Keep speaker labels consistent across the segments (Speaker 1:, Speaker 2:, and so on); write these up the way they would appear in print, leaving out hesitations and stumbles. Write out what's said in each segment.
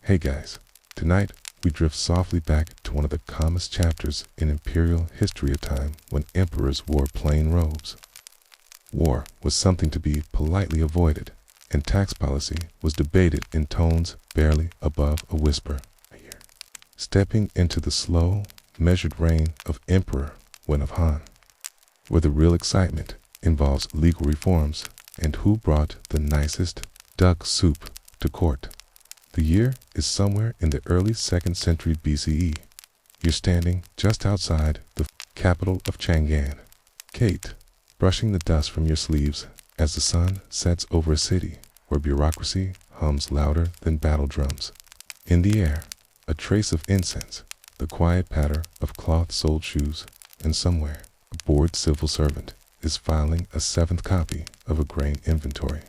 Speaker 1: Hey guys, tonight we drift softly back to one of the calmest chapters in Imperial history, a time when emperors wore plain robes. War was something to be politely avoided, and tax policy was debated in tones barely above a whisper. Stepping into the slow, measured reign of Emperor Wen of Han, where the real excitement involves legal reforms and who brought the nicest duck soup to court. The year is somewhere in the early 2nd century BCE. You're standing just outside the capital of Chang'an, Kate, brushing the dust from your sleeves as the sun sets over a city where bureaucracy hums louder than battle drums. In the air, a trace of incense, the quiet patter of cloth-soled shoes, and somewhere, a bored civil servant is filing a 7th copy of a grain inventory.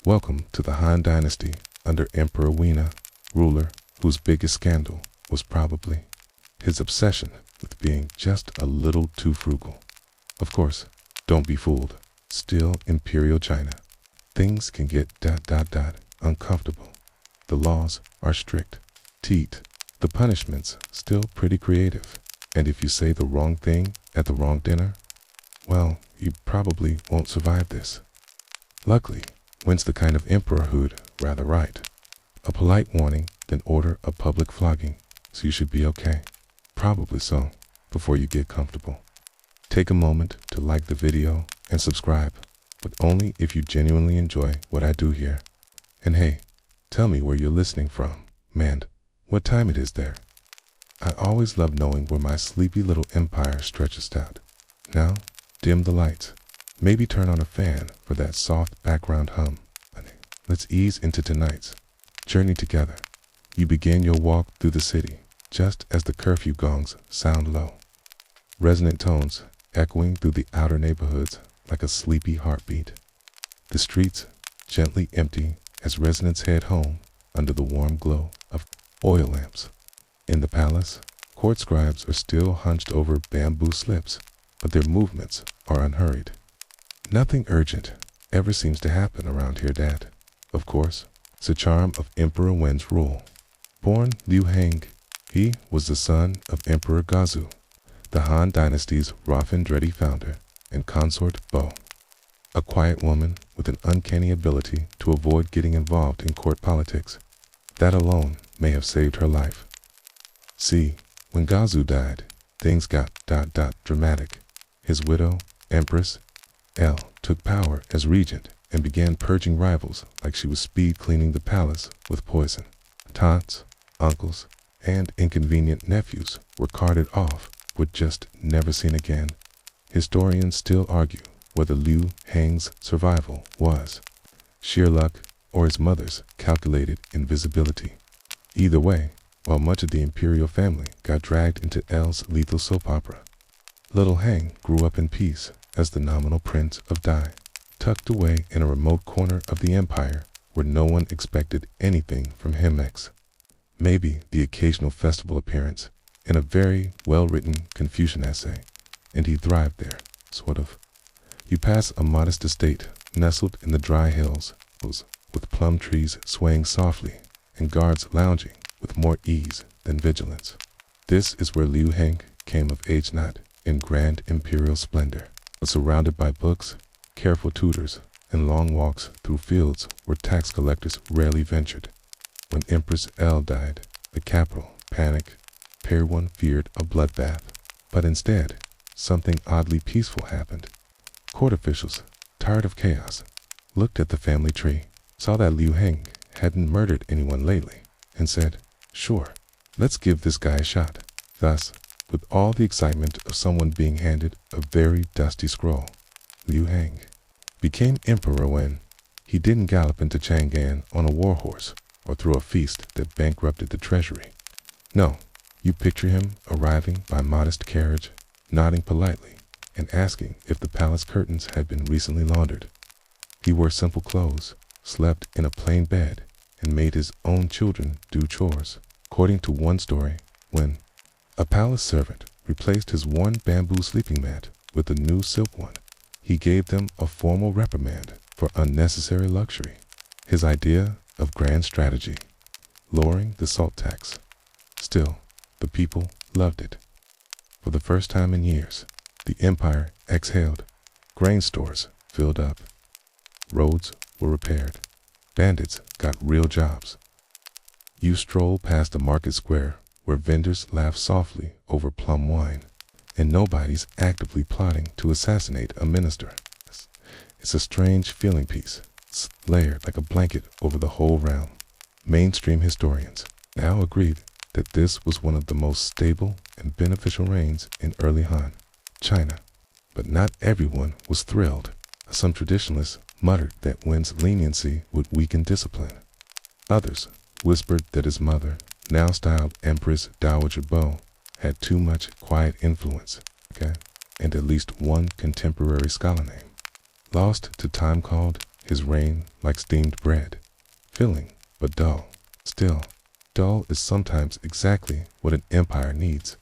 Speaker 1: Welcome to the Han Dynasty under Emperor Wen, ruler whose biggest scandal was probably his obsession with being just a little too frugal. Of course, don't be fooled. Still Imperial China. Things can get uncomfortable. The laws are strict. The punishments still pretty creative. And if you say the wrong thing at the wrong dinner, well, you probably won't survive this. Luckily, Wen's the kind of emperorhood rather right. A polite warning, then order a public flogging, so you should be okay. Probably so, before you get comfortable. Take a moment to like the video and subscribe, but only if you genuinely enjoy what I do here. And hey, tell me where you're listening from, man, what time it is there. I always love knowing where my sleepy little empire stretches out. Now, dim the lights. Maybe turn on a fan for that soft background hum. Let's ease into tonight's journey together. You begin your walk through the city just as the curfew gongs sound low. Resonant tones echoing through the outer neighborhoods like a sleepy heartbeat. The streets gently empty as residents head home under the warm glow of oil lamps. In the palace, court scribes are still hunched over bamboo slips, but their movements are unhurried. Nothing urgent ever seems to happen around here, Dad. Of course, it's a charm of Emperor Wen's rule. Born Liu Heng, he was the son of Emperor Gazu, the Han Dynasty's rough and ready founder, and consort Bo, a quiet woman with an uncanny ability to avoid getting involved in court politics. That alone may have saved her life. See, when Gazu died, things got dramatic. His widow, Empress L, took power as regent and began purging rivals like she was speed cleaning the palace with poison. Taunts, uncles, and inconvenient nephews were carted off with just never seen again. Historians still argue whether Liu Heng's survival was sheer luck or his mother's calculated invisibility. Either way, while much of the imperial family got dragged into L's lethal soap opera, little Heng grew up in peace as the nominal prince of Dai, tucked away in a remote corner of the empire where no one expected anything from him. Maybe the occasional festival appearance in a very well-written Confucian essay, and he thrived there, sort of. You pass a modest estate nestled in the dry hills, with plum trees swaying softly and guards lounging with more ease than vigilance. This is where Liu Heng came of age, not in grand imperial splendor, but surrounded by books, careful tutors, and long walks through fields where tax collectors rarely ventured. When Empress L died, the capital panicked. Everyone feared a bloodbath, but instead, something oddly peaceful happened. Court officials, tired of chaos, looked at the family tree, saw that Liu Heng hadn't murdered anyone lately, and said, "Sure, let's give this guy a shot." Thus, with all the excitement of someone being handed a very dusty scroll, Liu Heng became Emperor Wen. He didn't gallop into Chang'an on a warhorse or through a feast that bankrupted the treasury. No, you picture him arriving by modest carriage, nodding politely, and asking if the palace curtains had been recently laundered. He wore simple clothes, slept in a plain bed, and made his own children do chores. According to one story, when a palace servant replaced his worn bamboo sleeping mat with a new silk one, he gave them a formal reprimand for unnecessary luxury. His idea of grand strategy. lowering the salt tax. Still, the people loved it. For the first time in years, the empire exhaled. Grain stores filled up. Roads were repaired. Bandits got real jobs. You stroll past a market square where vendors laugh softly over plum wine, and nobody's actively plotting to assassinate a minister. It's a strange feeling piece. It's layered like a blanket over the whole realm. Mainstream historians now agreed that this was one of the most stable and beneficial reigns in early Han, China. But not everyone was thrilled. Some traditionalists muttered that Wen's leniency would weaken discipline. Others whispered that his mother, now styled Empress Dowager Bo, had too much quiet influence, and at least one contemporary scholar name. Lost to time called his reign like steamed bread, filling but dull. Still, dull is sometimes exactly what an empire needs.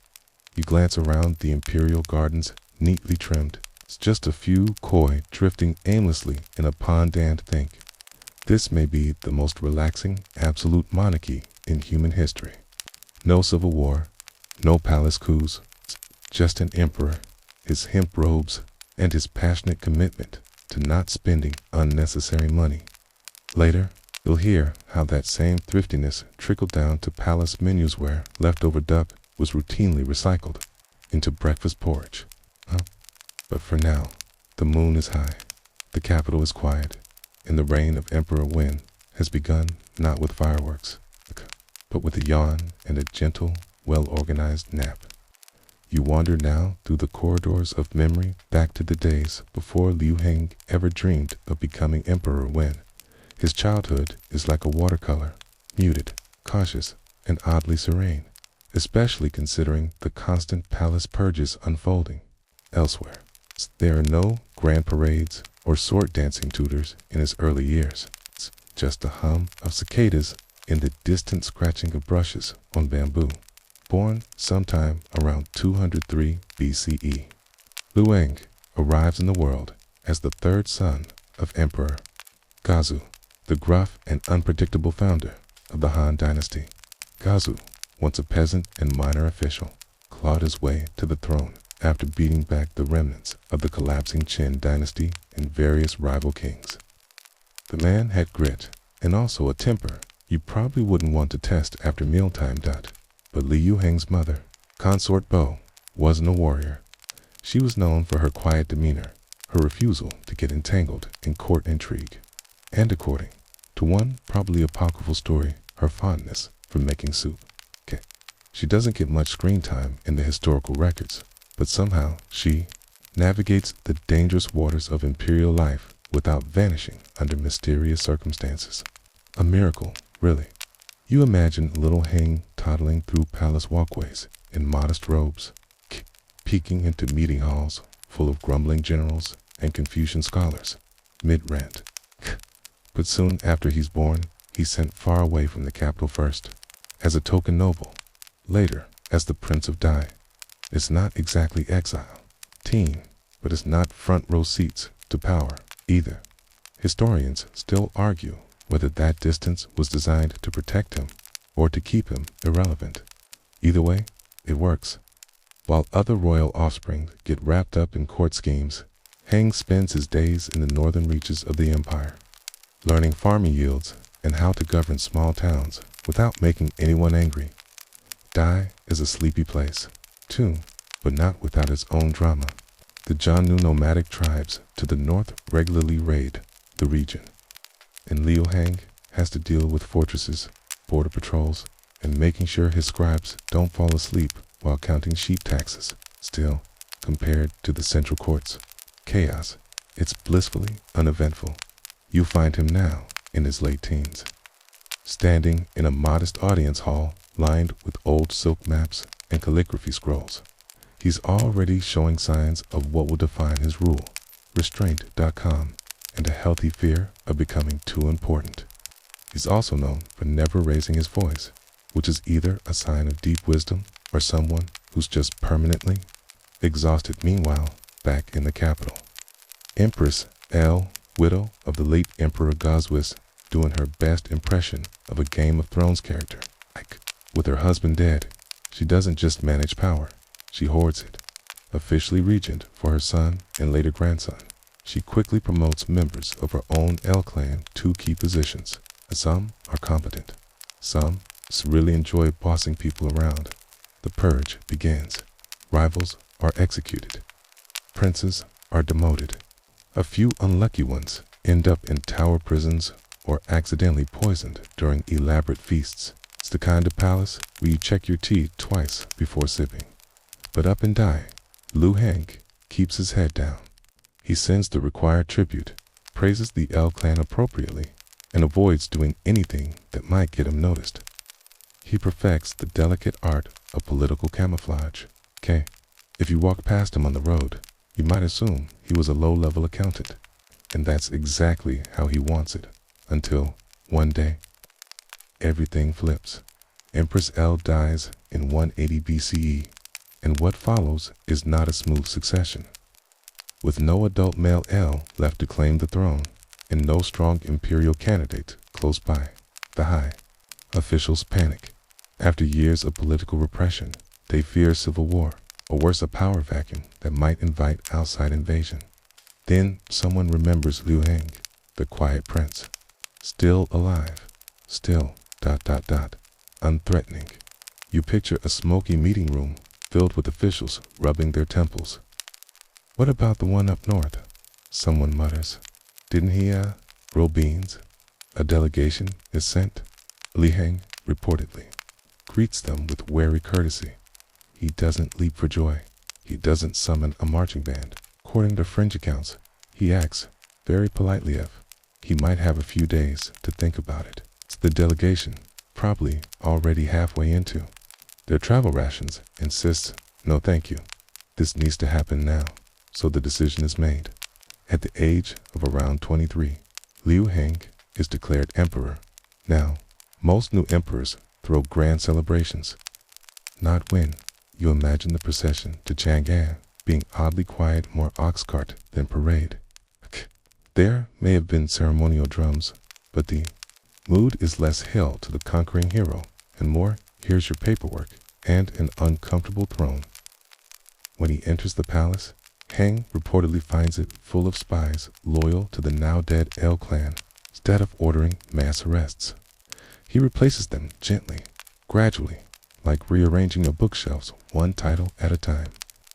Speaker 1: You glance around the imperial gardens, neatly trimmed. It's just a few koi drifting aimlessly in a pond, and think, this may be the most relaxing absolute monarchy in human history. No civil war, no palace coups, just an emperor, his hemp robes, and his passionate commitment to not spending unnecessary money. Later, you'll hear how that same thriftiness trickled down to palace menus where leftover duck was routinely recycled into breakfast porridge. But for now, the moon is high, the capital is quiet, and the reign of Emperor Wen has begun not with fireworks, but with a yawn and a gentle, well-organized nap. You wander now through the corridors of memory back to the days before Liu Heng ever dreamed of becoming Emperor Wen. His childhood is like a watercolor, muted, cautious, and oddly serene, especially considering the constant palace purges unfolding. Elsewhere, there are no grand parades or sword dancing tutors in his early years. It's just the hum of cicadas and the distant scratching of brushes on bamboo. Born sometime around 203 BCE, Liu Heng arrives in the world as the third son of Emperor Gazu, the gruff and unpredictable founder of the Han dynasty. Gazu, once a peasant and minor official, clawed his way to the throne after beating back the remnants of the collapsing Qin dynasty and various rival kings. The man had grit and also a temper you probably wouldn't want to test after mealtime. But Liu Heng's mother, Consort Bo, wasn't a warrior. She was known for her quiet demeanor, her refusal to get entangled in court intrigue, and according to one probably apocryphal story, her fondness for making soup. She doesn't get much screen time in the historical records, but somehow she navigates the dangerous waters of imperial life without vanishing under mysterious circumstances. A miracle, really. You imagine little Heng toddling through palace walkways in modest robes, peeking into meeting halls full of grumbling generals and Confucian scholars, mid-rant. But soon after he's born, he's sent far away from the capital first, as a token noble, later as the Prince of Dai. It's not exactly exile, teen, but it's not front row seats to power either. Historians still argue whether that distance was designed to protect him or to keep him irrelevant. Either way, it works. While other royal offspring get wrapped up in court schemes, Heng spends his days in the northern reaches of the empire, learning farming yields and how to govern small towns without making anyone angry. Dai is a sleepy place, too, but not without its own drama. The Jiannu nomadic tribes to the north regularly raid the region, and Liu Heng has to deal with fortresses, border patrols, and making sure his scribes don't fall asleep while counting sheep taxes. Still, compared to the central court's chaos, it's blissfully uneventful. You find him now in his late teens, standing in a modest audience hall lined with old silk maps and calligraphy scrolls. He's already showing signs of what will define his rule, restraint.com, and a healthy fear of becoming too important. He's also known for never raising his voice, which is either a sign of deep wisdom or someone who's just permanently exhausted. Meanwhile, back in the capital, Empress L, widow of the late Emperor Gazu's doing her best impression of a Game of Thrones character. Like, with her husband dead, she doesn't just manage power, she hoards it. Officially regent for her son and later grandson, she quickly promotes members of her own L clan to key positions. Some are competent, some just really enjoy bossing people around. The purge begins. Rivals are executed. Princes are demoted. A few unlucky ones end up in tower prisons or accidentally poisoned during elaborate feasts. It's the kind of palace where you check your tea twice before sipping. But up and die, Liu Heng keeps his head down. He sends the required tribute, praises the L clan appropriately, and avoids doing anything that might get him noticed. He perfects the delicate art of political camouflage. Okay, if you walk past him on the road, you might assume he was a low-level accountant, and that's exactly how he wants it, until one day, everything flips. Empress L dies in 180 BCE, and what follows is not a smooth succession. With no adult male L left to claim the throne, and no strong imperial candidate close by, the high officials panic. After years of political repression, they fear civil war, or worse, a power vacuum that might invite outside invasion. Then someone remembers Liu Heng, the quiet prince, still alive, still ... unthreatening. You picture a smoky meeting room filled with officials rubbing their temples. What about the one up north? Someone mutters. Didn't he, grow beans? A delegation is sent. Liu Heng, reportedly, greets them with wary courtesy. He doesn't leap for joy. He doesn't summon a marching band. According to fringe accounts, he asks, very politely, if he might have a few days to think about it. It's the delegation, probably already halfway into their travel rations, insists, no thank you. This needs to happen now. So the decision is made. At the age of around 23, Liu Heng is declared emperor. Now, most new emperors throw grand celebrations. Not when you imagine the procession to Chang'an being oddly quiet, more ox cart than parade. There may have been ceremonial drums, but the mood is less hail to the conquering hero and more, here's your paperwork and an uncomfortable throne. When he enters the palace, Heng reportedly finds it full of spies loyal to the now-dead L clan. Instead of ordering mass arrests, he replaces them gently, gradually, like rearranging your bookshelves one title at a time.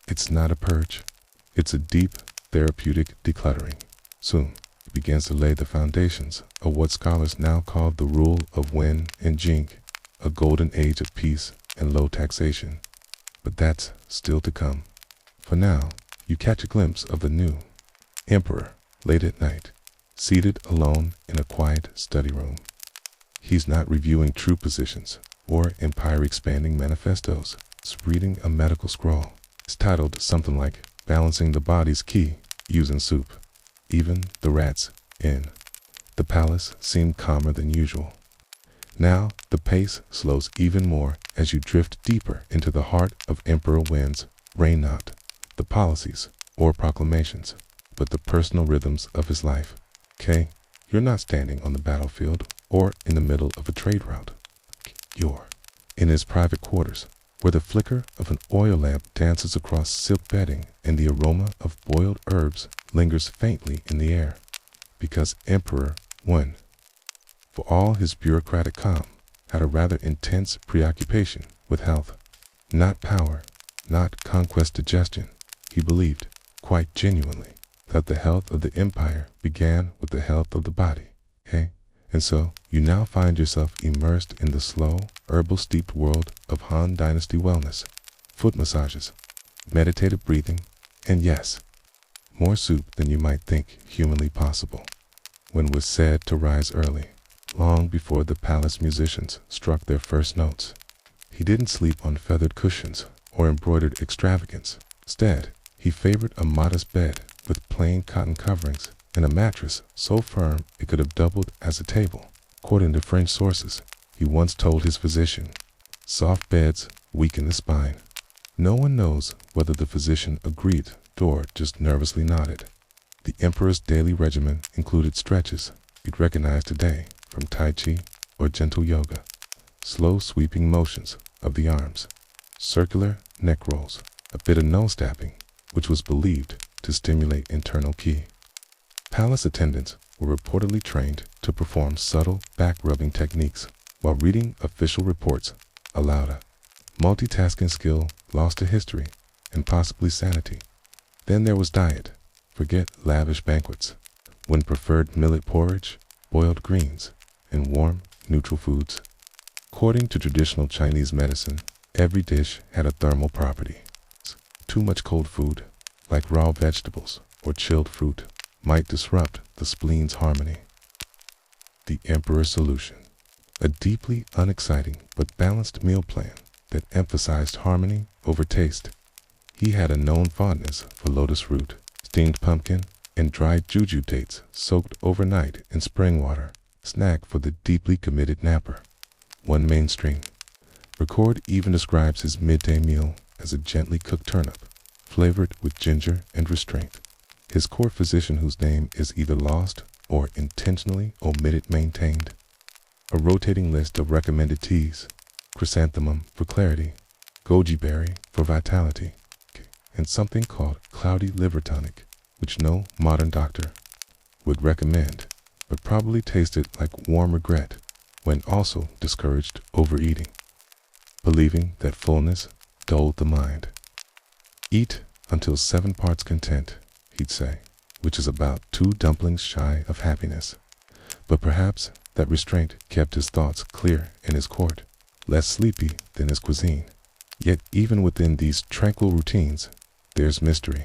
Speaker 1: It's not a purge. It's a deep, therapeutic decluttering. Soon, he begins to lay the foundations of what scholars now call the rule of Wen and Jing, a golden age of peace and low taxation. But that's still to come. For now, you catch a glimpse of the new emperor late at night, seated alone in a quiet study room. He's not reviewing troop positions or empire-expanding manifestos. He's reading a medical scroll. It's titled something like Balancing the Body's Key Using Soup. Even the rats in the palace seem calmer than usual. Now the pace slows even more as you drift deeper into the heart of Emperor Wen's reign, not the policies or proclamations, but the personal rhythms of his life. Okay, you're not standing on the battlefield or in the middle of a trade route. You're in his private quarters, where the flicker of an oil lamp dances across silk bedding and the aroma of boiled herbs lingers faintly in the air. Because Emperor Wen, for all his bureaucratic calm, had a rather intense preoccupation with health. Not power, not conquest digestion. He believed, quite genuinely, that the health of the empire began with the health of the body. Okay? And so, you now find yourself immersed in the slow, herbal-steeped world of Han Dynasty wellness, foot massages, meditative breathing, and yes, more soup than you might think humanly possible. Wen was said to rise early, long before the palace musicians struck their first notes. He didn't sleep on feathered cushions or embroidered extravagance. Instead, he favored a modest bed with plain cotton coverings and a mattress so firm it could have doubled as a table. According to French sources, he once told his physician, "Soft beds weaken the spine." No one knows whether the physician agreed or just nervously nodded. The emperor's daily regimen included stretches you'd recognize today from Tai Chi or gentle yoga, slow sweeping motions of the arms, circular neck rolls, a bit of nose tapping, which was believed to stimulate internal qi. Palace attendants were reportedly trained to perform subtle back-rubbing techniques while reading official reports aloud. A multitasking skill lost to history and possibly sanity. Then there was diet. Forget lavish banquets. When preferred millet porridge, boiled greens, and warm, neutral foods. According to traditional Chinese medicine, every dish had a thermal property. Too much cold food, like raw vegetables or chilled fruit, might disrupt the spleen's harmony. The Emperor's Solution. A deeply unexciting but balanced meal plan that emphasized harmony over taste. He had a known fondness for lotus root, steamed pumpkin, and dried juju dates soaked overnight in spring water, snack for the deeply committed napper. One mainstream record even describes his midday meal as a gently cooked turnip, flavored with ginger and restraint. His court physician, whose name is either lost or intentionally omitted, maintained a rotating list of recommended teas: chrysanthemum for clarity, goji berry for vitality, and something called cloudy liver tonic, which no modern doctor would recommend, but probably tasted like warm regret when also discouraged overeating, believing that fullness dulled the mind. Eat until 7 parts content, he'd say, which is about 2 dumplings shy of happiness. But perhaps that restraint kept his thoughts clear in his court, less sleepy than his cuisine. Yet even within these tranquil routines, there's mystery.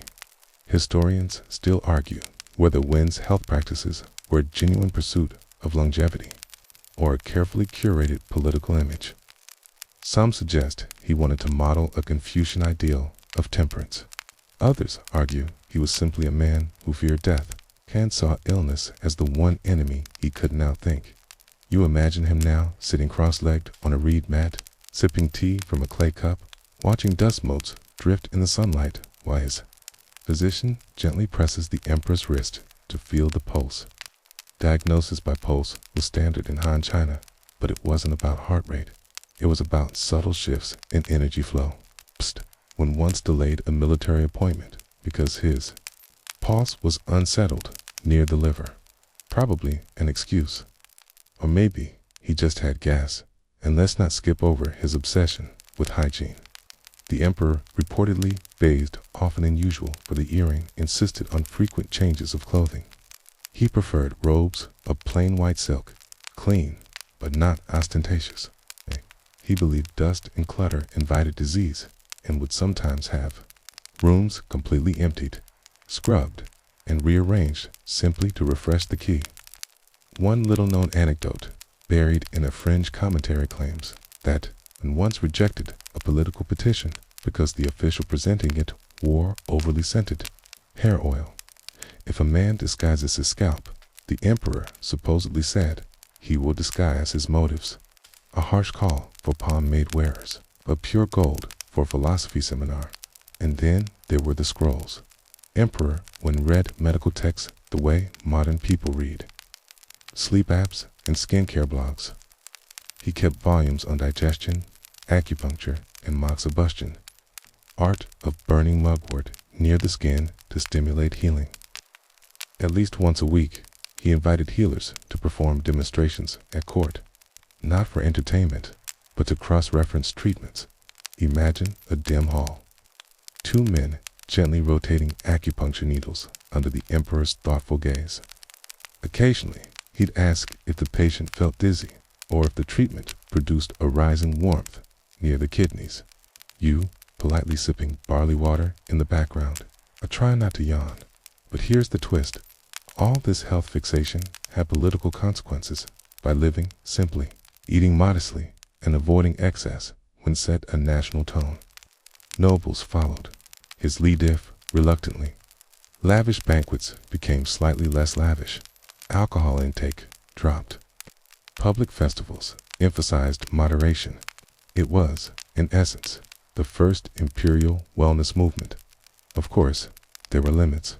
Speaker 1: Historians still argue whether Wen's health practices were a genuine pursuit of longevity or a carefully curated political image. Some suggest he wanted to model a Confucian ideal of temperance. Others argue he was simply a man who feared death and saw illness as the one enemy he couldn't outthink. You imagine him now sitting cross-legged on a reed mat, sipping tea from a clay cup, watching dust motes drift in the sunlight while his physician gently presses the emperor's wrist to feel the pulse. Diagnosis by pulse was standard in Han China, but it wasn't about heart rate. It was about subtle shifts in energy flow. Psst. When once delayed a military appointment because his pulse was unsettled near the liver. Probably an excuse. Or maybe he just had gas. And let's not skip over his obsession with hygiene. The emperor reportedly bathed often than usual, for the earring insisted on frequent changes of clothing. He preferred robes of plain white silk, clean but not ostentatious. He believed dust and clutter invited disease, and would sometimes have rooms completely emptied, scrubbed, and rearranged simply to refresh the qi. One little-known anecdote buried in a fringe commentary claims that, when once rejected a political petition because the official presenting it wore overly scented hair oil, if a man disguises his scalp, the emperor supposedly said he will disguise his motives. A harsh call for pomade wearers, but pure gold for philosophy seminar. And then there were the scrolls. Emperor, when read medical texts the way modern people read, sleep apps and skincare blogs. He kept volumes on digestion, acupuncture, and moxibustion, art of burning mugwort near the skin to stimulate healing. At least once a week, he invited healers to perform demonstrations at court, not for entertainment, but to cross-reference treatments. Imagine a dim hall. 2 men gently rotating acupuncture needles under the emperor's thoughtful gaze. Occasionally, he'd ask if the patient felt dizzy or if the treatment produced a rising warmth near the kidneys. You politely sipping barley water in the background. I try not to yawn, but here's the twist. All this health fixation had political consequences. By living simply, eating modestly, and avoiding excess when set a national tone. Nobles followed. His li-diff reluctantly. Lavish banquets became slightly less lavish. Alcohol intake dropped. Public festivals emphasized moderation. It was, in essence, the first imperial wellness movement. Of course, there were limits.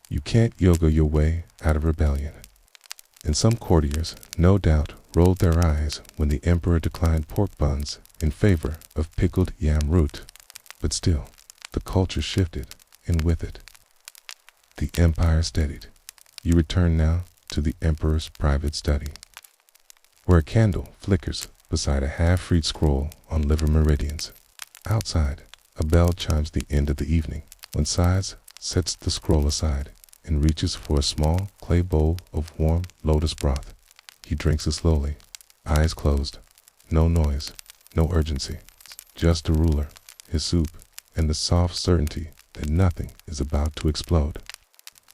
Speaker 1: You can't yoga your way out of rebellion. And some courtiers, no doubt, rolled their eyes when the emperor declined pork buns in favor of pickled yam root. But still, the culture shifted, and with it, the empire steadied. You return now to the emperor's private study, where a candle flickers beside a half-read scroll on liver meridians. Outside, a bell chimes the end of the evening, when Size sets the scroll aside and reaches for a small clay bowl of warm lotus broth. He drinks it slowly, eyes closed. No noise, no urgency, just a ruler, his soup, and the soft certainty that nothing is about to explode.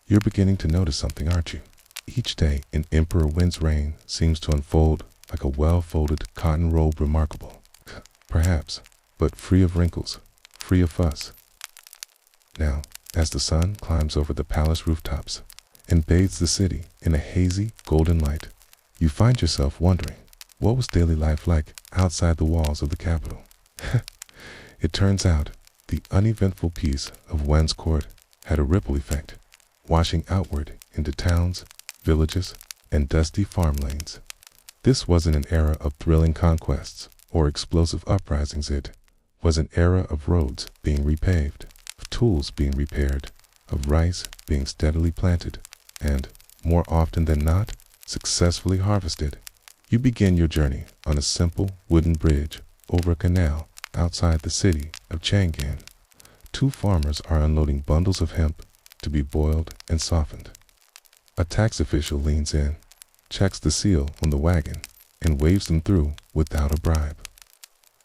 Speaker 1: You're beginning to notice something, aren't you? Each day in Emperor Wen's reign seems to unfold like a well-folded cotton robe, remarkable, perhaps, but free of wrinkles, free of fuss. Now, as the sun climbs over the palace rooftops and bathes the city in a hazy, golden light, you find yourself wondering, what was daily life like outside the walls of the capital? It turns out, the uneventful peace of Wen's court had a ripple effect, washing outward into towns, villages, and dusty farm lanes. This wasn't an era of thrilling conquests or explosive uprisings. It was an era of roads being repaved, of tools being repaired, of rice being steadily planted, and, more often than not, successfully harvested. You begin your journey on a simple wooden bridge over a canal outside the city of Chang'an. Two farmers are unloading bundles of hemp to be boiled and softened. A tax official leans in, checks the seal on the wagon, and waves them through without a bribe.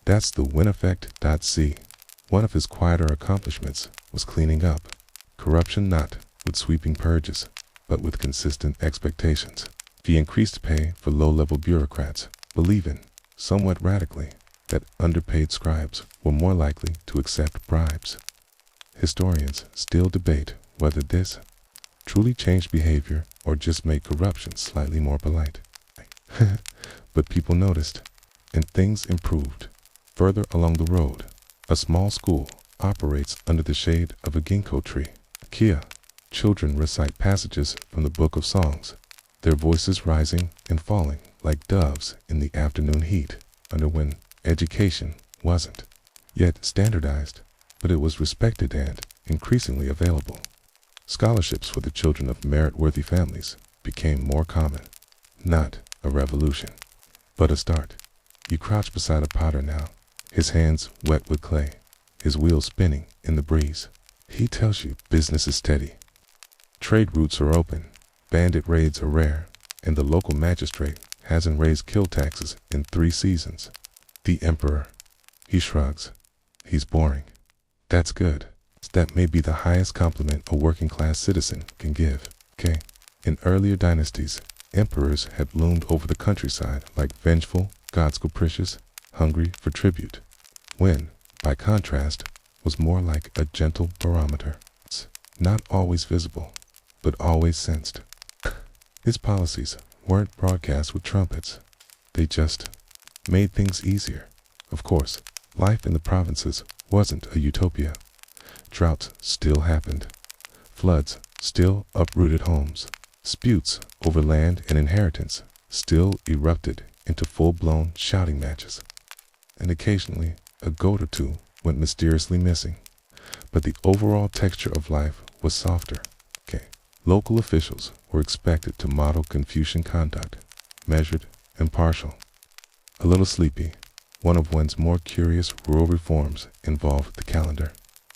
Speaker 1: That's the Wen effect. C. One of his quieter accomplishments was cleaning up. Corruption not with sweeping purges, but with consistent expectations. He increased pay for low-level bureaucrats, believing, somewhat radically, that underpaid scribes were more likely to accept bribes. Historians still debate whether this truly changed behavior or just made corruption slightly more polite. But people noticed, and things improved. Further along the road, a small school operates under the shade of a ginkgo tree. Kia, children recite passages from the Book of Songs, their voices rising and falling like doves in the afternoon heat, under when education wasn't yet standardized, but it was respected and increasingly available. Scholarships for the children of merit-worthy families became more common. Not a revolution, but a start. You crouch beside a potter now, his hands wet with clay, his wheels spinning in the breeze. He tells you business is steady. Trade routes are open, bandit raids are rare, and the local magistrate hasn't raised kill taxes in 3 seasons. The emperor, he shrugs. He's boring. That's good. That may be the highest compliment a working-class citizen can give. In earlier dynasties, emperors had loomed over the countryside like vengeful, gods capricious, hungry for tribute. Wen, by contrast, was more like a gentle barometer, not always visible, but always sensed. His policies weren't broadcast with trumpets. They just made things easier. Of course, life in the provinces wasn't a utopia. Droughts still happened. Floods still uprooted homes. Disputes over land and inheritance still erupted into full-blown shouting matches. And occasionally, a goat or two went mysteriously missing. But the overall texture of life was softer. Local officials were expected to model Confucian conduct, measured, impartial. A little sleepy, one of Wen's more curious rural reforms involved the calendar.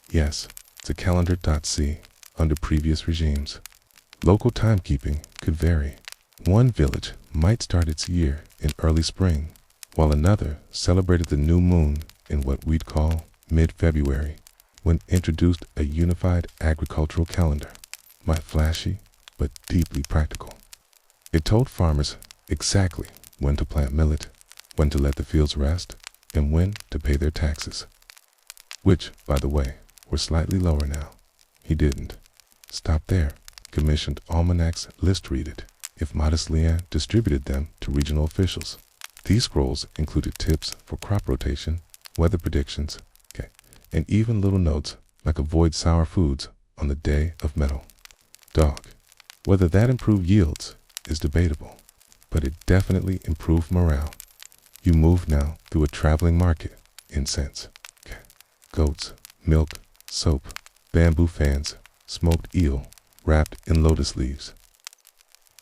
Speaker 1: Yes, the calendar. C. Under previous regimes, local timekeeping could vary. One village might start its year in early spring, while another celebrated the new moon in what we'd call mid-February. When introduced a unified agricultural calendar, might flashy, but deeply practical. It told farmers exactly when to plant millet, when to let the fields rest, and when to pay their taxes. Which, by the way, were slightly lower now. He didn't stop there. Commissioned almanacs list-read it, if modestly distributed them to regional officials. These scrolls included tips for crop rotation, weather predictions, and even little notes like avoid sour foods on the day of metal. Whether that improved yields is debatable. but it definitely improved morale. You move now through a traveling market. Incense, goats, milk, soap, bamboo fans, smoked eel, wrapped in lotus leaves.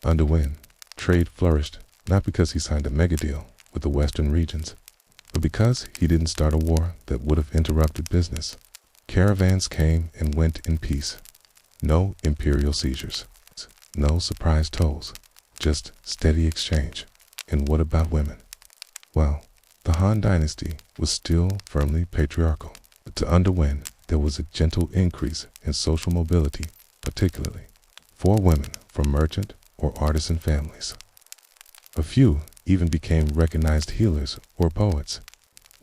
Speaker 1: Under Wen, trade flourished not because he signed a mega deal with the western regions, but because he didn't start a war that would have interrupted business. Caravans came and went in peace. No imperial seizures, no surprise tolls, just steady exchange. And what about women? Well, the Han dynasty was still firmly patriarchal, but under Wen there was a gentle increase in social mobility, particularly for women from merchant or artisan families. A few even became recognized healers or poets.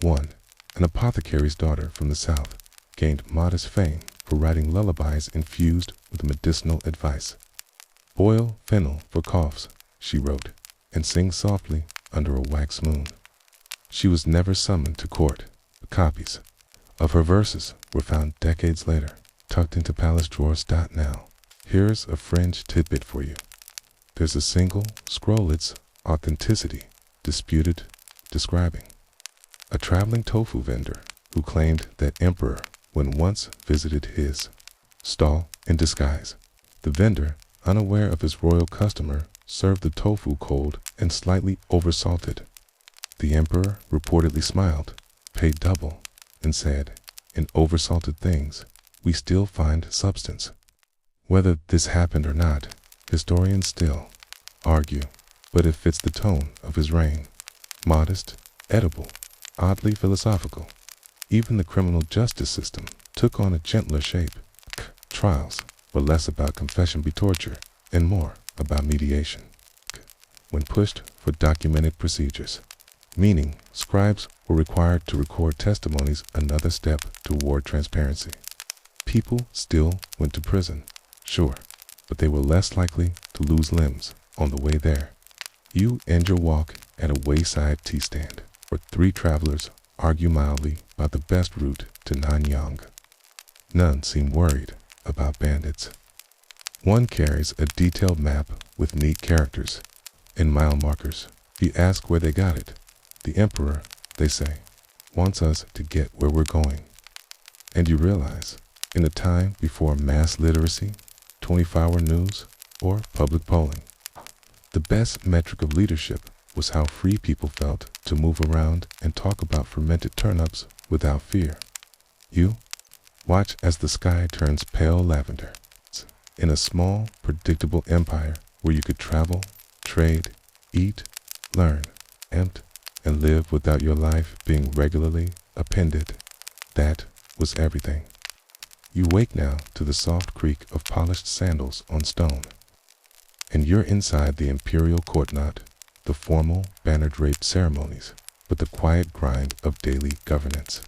Speaker 1: One, an apothecary's daughter from the south, gained modest fame for writing lullabies infused with medicinal advice. "Boil fennel for coughs," she wrote, "and sing softly under a wax moon." She was never summoned to court, but copies of her verses were found decades later, tucked into palace drawers. Now, here's a fringe tidbit for you. There's a single scroll its authenticity disputed, describing a traveling tofu vendor who claimed that Emperor Wen once visited his stall in disguise. The vendor, unaware of his royal customer, served the tofu cold and slightly oversalted. The emperor reportedly smiled, paid double, and said, "In oversalted things, we still find substance." Whether this happened or not, historians still argue, but it fits the tone of his reign. Modest, edible, oddly philosophical. Even the criminal justice system took on a gentler shape. Trials were less about confession be torture and more about mediation. When pushed for documented procedures, meaning scribes were required to record testimonies, another step toward transparency. People still went to prison, sure, but they were less likely to lose limbs on the way there. You end your walk at a wayside tea stand, where three travelers argue mildly about the best route to Nanyang. None seem worried about bandits. One carries a detailed map with neat characters and mile markers. You ask where they got it. The emperor, they say, wants us to get where we're going. And you realize, in a time before mass literacy, 24-hour news, or public polling, the best metric of leadership was how free people felt to move around and talk about fermented turnips without fear. You watch as the sky turns pale lavender. In a small, predictable empire where you could travel, trade, eat, learn, empt, and live without your life being regularly appended. That was everything. You wake now to the soft creak of polished sandals on stone. And you're inside the imperial court, not the formal, banner-draped ceremonies, but the quiet grind of daily governance.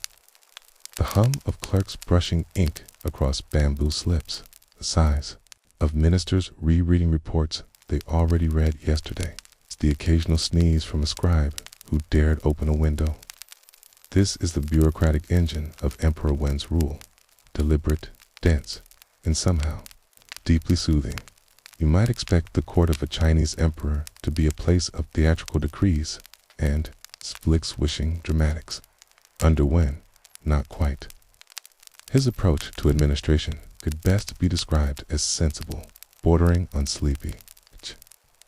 Speaker 1: The hum of clerks brushing ink across bamboo slips, the sighs of ministers rereading reports they already read yesterday. It's the occasional sneeze from a scribe who dared open a window. This is the bureaucratic engine of Emperor Wen's rule, deliberate, dense, and somehow deeply soothing. You might expect the court of a Chinese emperor to be a place of theatrical decrees and split-swishing dramatics. Under Wen, not quite. His approach to administration could best be described as sensible, bordering on sleepy.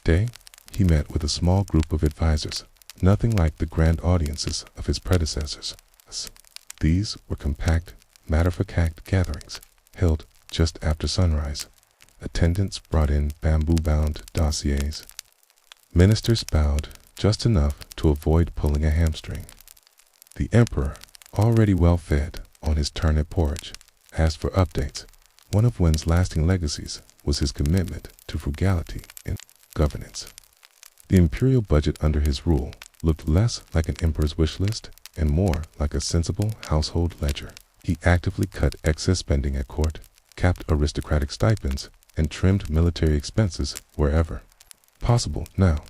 Speaker 1: Day, he met with a small group of advisors, nothing like the grand audiences of his predecessors. These were compact, matter-of-fact gatherings, held just after sunrise. Attendants brought in bamboo-bound dossiers. Ministers bowed just enough to avoid pulling a hamstring. The emperor, already well-fed on his turnip porridge, asked for updates. One of Wen's lasting legacies was his commitment to frugality and governance. The imperial budget under his rule looked less like an emperor's wish list and more like a sensible household ledger. He actively cut excess spending at court, capped aristocratic stipends, and trimmed military expenses wherever possible. Now,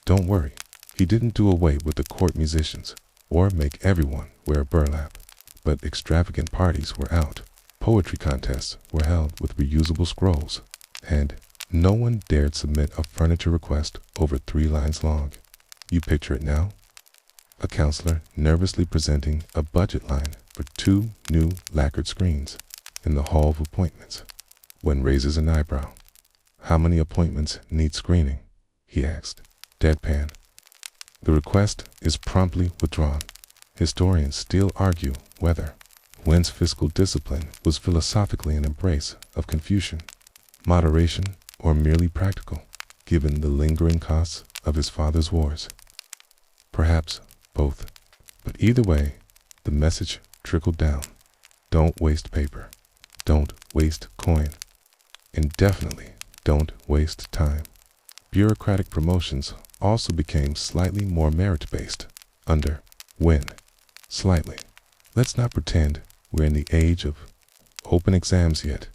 Speaker 1: don't worry, he didn't do away with the court musicians or make everyone wear burlap, but extravagant parties were out. Poetry contests were held with reusable scrolls, and No one dared submit a furniture request over 3 lines long. You picture it now? A counselor nervously presenting a budget line for 2 new lacquered screens in the hall of appointments. Wen raises an eyebrow. "How many appointments need screening?" he asked, deadpan. The request is promptly withdrawn. Historians still argue whether Wen's fiscal discipline was philosophically an embrace of Confucian moderation or merely practical, given the lingering costs of his father's wars. Perhaps both. But either way, the message trickled down. Don't waste paper. Don't waste coin. And definitely don't waste time. Bureaucratic promotions also became slightly more merit-based under Wen. Slightly. Let's not pretend we're in the age of open exams yet,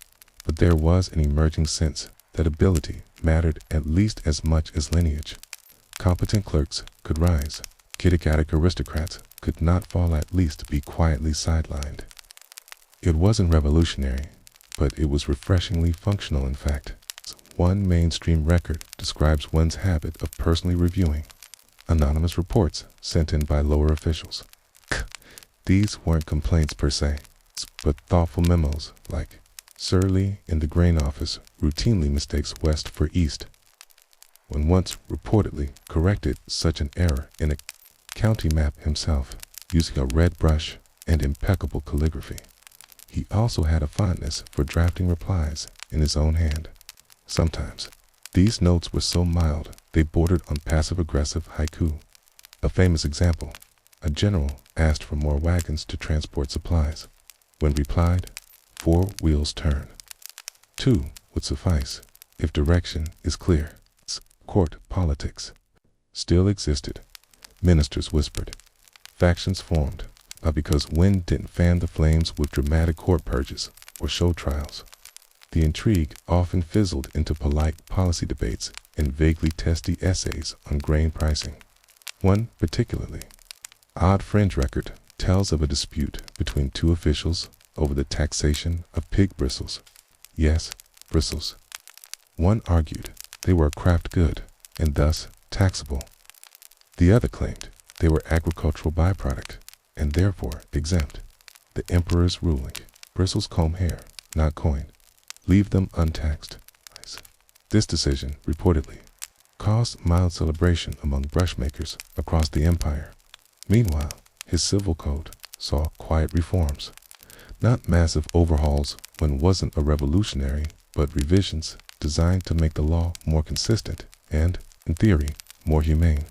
Speaker 1: but there was an emerging sense that ability mattered at least as much as lineage. Competent clerks could rise. Kiddigatic aristocrats could not fall, at least be quietly sidelined. It wasn't revolutionary, but it was refreshingly functional. In fact, one mainstream record describes Wen's habit of personally reviewing anonymous reports sent in by lower officials. These weren't complaints per se, but thoughtful memos like, "Sir Lee in the grain office routinely mistakes west for east." Wen once reportedly corrected such an error in a county map himself, using a red brush and impeccable calligraphy. He also had a fondness for drafting replies in his own hand. Sometimes, these notes were so mild they bordered on passive-aggressive haiku. A famous example, a general asked for more wagons to transport supplies. Wen replied, "4 wheels turn. 2 would suffice if direction is clear." Court politics still existed. Ministers whispered. Factions formed, but because Wen didn't fan the flames with dramatic court purges or show trials. The intrigue often fizzled into polite policy debates and vaguely testy essays on grain pricing. One particularly odd fringe record tells of a dispute between 2 officials over the taxation of pig bristles. Yes, bristles. One argued they were a craft good and thus taxable. The other claimed they were agricultural byproduct and therefore exempt. The emperor's ruling: bristles comb hair, not coin. Leave them untaxed. This decision, reportedly, caused mild celebration among brushmakers across the empire. Meanwhile, his civil code saw quiet reforms. Not massive overhauls when wasn't a revolutionary, but revisions designed to make the law more consistent and, in theory, more humane.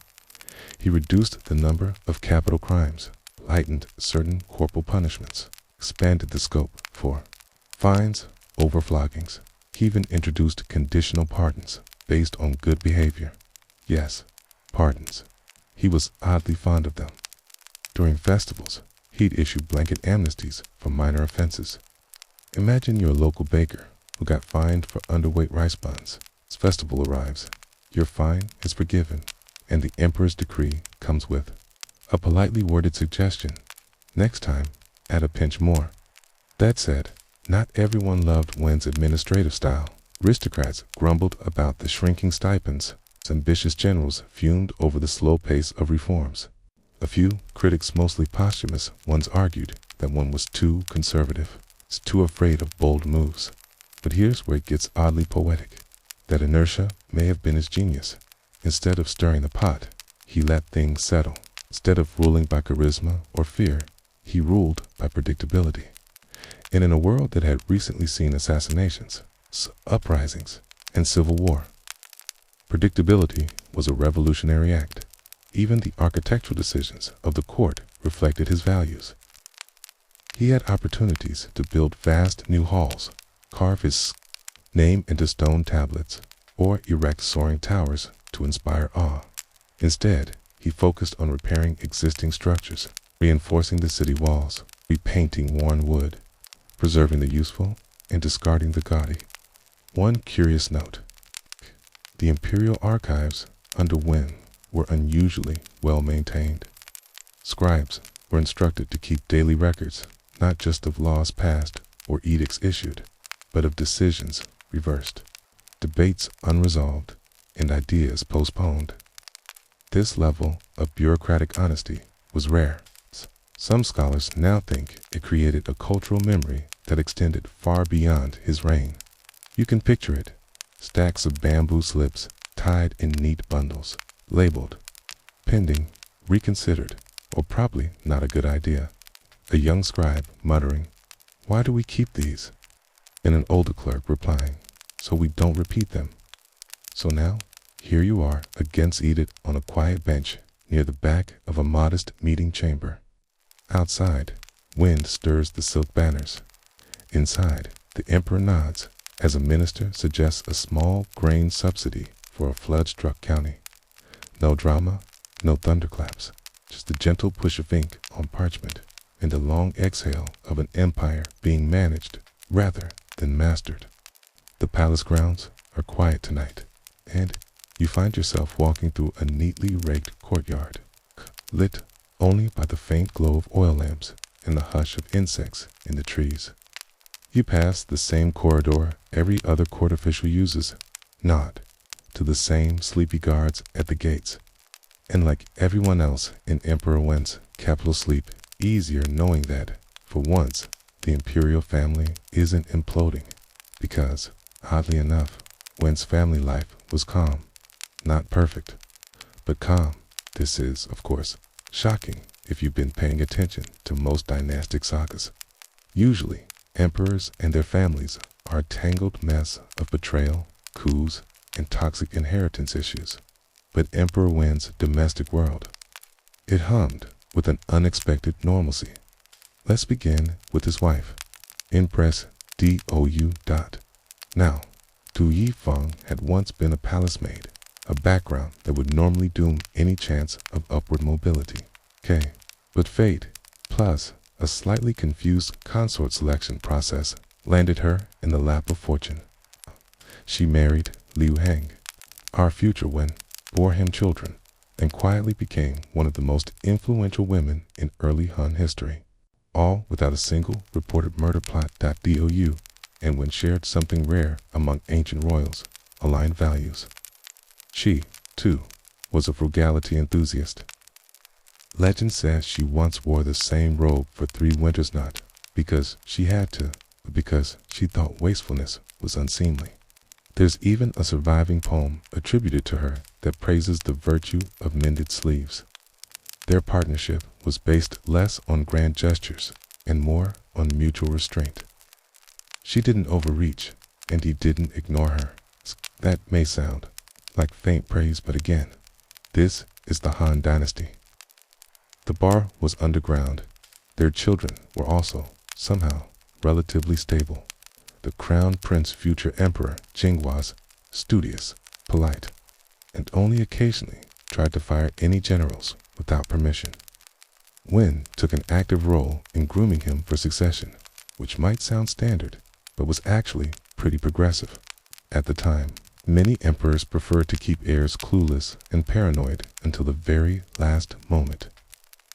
Speaker 1: He reduced the number of capital crimes, lightened certain corporal punishments, expanded the scope for fines over floggings. He even introduced conditional pardons based on good behavior. Yes, pardons. He was oddly fond of them. During festivals, he'd issue blanket amnesties for minor offenses. Imagine you're a local baker who got fined for underweight rice buns. As festival arrives, your fine is forgiven, and the emperor's decree comes with a politely worded suggestion: next time, add a pinch more. That said, not everyone loved Wen's administrative style. Aristocrats grumbled about the shrinking stipends. Ambitious generals fumed over the slow pace of reforms. A few critics, mostly posthumous ones, argued that Wen was too conservative, too afraid of bold moves. But here's where it gets oddly poetic. That inertia may have been his genius. Instead of stirring the pot, he let things settle. Instead of ruling by charisma or fear, he ruled by predictability. And in a world that had recently seen assassinations, uprisings, and civil war, predictability was a revolutionary act. Even the architectural decisions of the court reflected his values. He had opportunities to build vast new halls, carve his name into stone tablets, or erect soaring towers to inspire awe. Instead, he focused on repairing existing structures, reinforcing the city walls, repainting worn wood, preserving the useful and discarding the gaudy. One curious note: the Imperial archives under Wen were unusually well maintained. Scribes were instructed to keep daily records, not just of laws passed or edicts issued, but of decisions reversed. debates unresolved, and ideas postponed. This level of bureaucratic honesty was rare. Some scholars now think it created a cultural memory that extended far beyond his reign. You can picture it: stacks of bamboo slips tied in neat bundles, labeled pending, reconsidered, or probably not a good idea. A young scribe muttering, "Why do we keep these?" And an older clerk replying, "So we don't repeat them." So now, here you are, again seated on a quiet bench near the back of a modest meeting chamber. Outside, wind stirs the silk banners. Inside, the emperor nods as a minister suggests a small grain subsidy for a flood-struck county. No drama, no thunderclaps, just the gentle push of ink on parchment and the long exhale of an empire being managed rather than mastered. The palace grounds are quiet tonight, and you find yourself walking through a neatly raked courtyard, lit only by the faint glow of oil lamps and the hush of insects in the trees. You pass the same corridor every other court official uses, nod to the same sleepy guards at the gates, and like everyone else in Emperor Wen's capital, sleep easier knowing that, for once, the Imperial family isn't imploding, because, oddly enough, Wen's family life was calm. Not perfect, but calm. This is, of course, shocking if you've been paying attention to most dynastic sagas. Usually, emperors and their families are a tangled mess of betrayal, coups, and toxic inheritance issues. But Emperor Wen's domestic world, it hummed with an unexpected normalcy. Let's begin with his wife, Empress Dou. Now, Du Yifeng had once been a palace maid, a background that would normally doom any chance of upward mobility. But fate, plus a slightly confused consort selection process, landed her in the lap of fortune. She married Liu Heng, our future Wen, bore him children, and quietly became one of the most influential women in early Han history, all without a single reported murder plot. Dou, and when shared something rare among ancient royals, aligned values. She, too, was a frugality enthusiast. Legend says she once wore the same robe for 3 winters, not because she had to, but because she thought wastefulness was unseemly. There's even a surviving poem attributed to her that praises the virtue of mended sleeves. Their partnership was based less on grand gestures and more on mutual restraint. She didn't overreach, and he didn't ignore her. That may sound like faint praise, but again, this is the Han dynasty. The bar was underground. Their children were also, somehow, relatively stable. The crown prince, future emperor Jing, was studious, polite, and only occasionally tried to fire any generals without permission. Wen took an active role in grooming him for succession, which might sound standard, but was actually pretty progressive. At the time, many emperors preferred to keep heirs clueless and paranoid until the very last moment,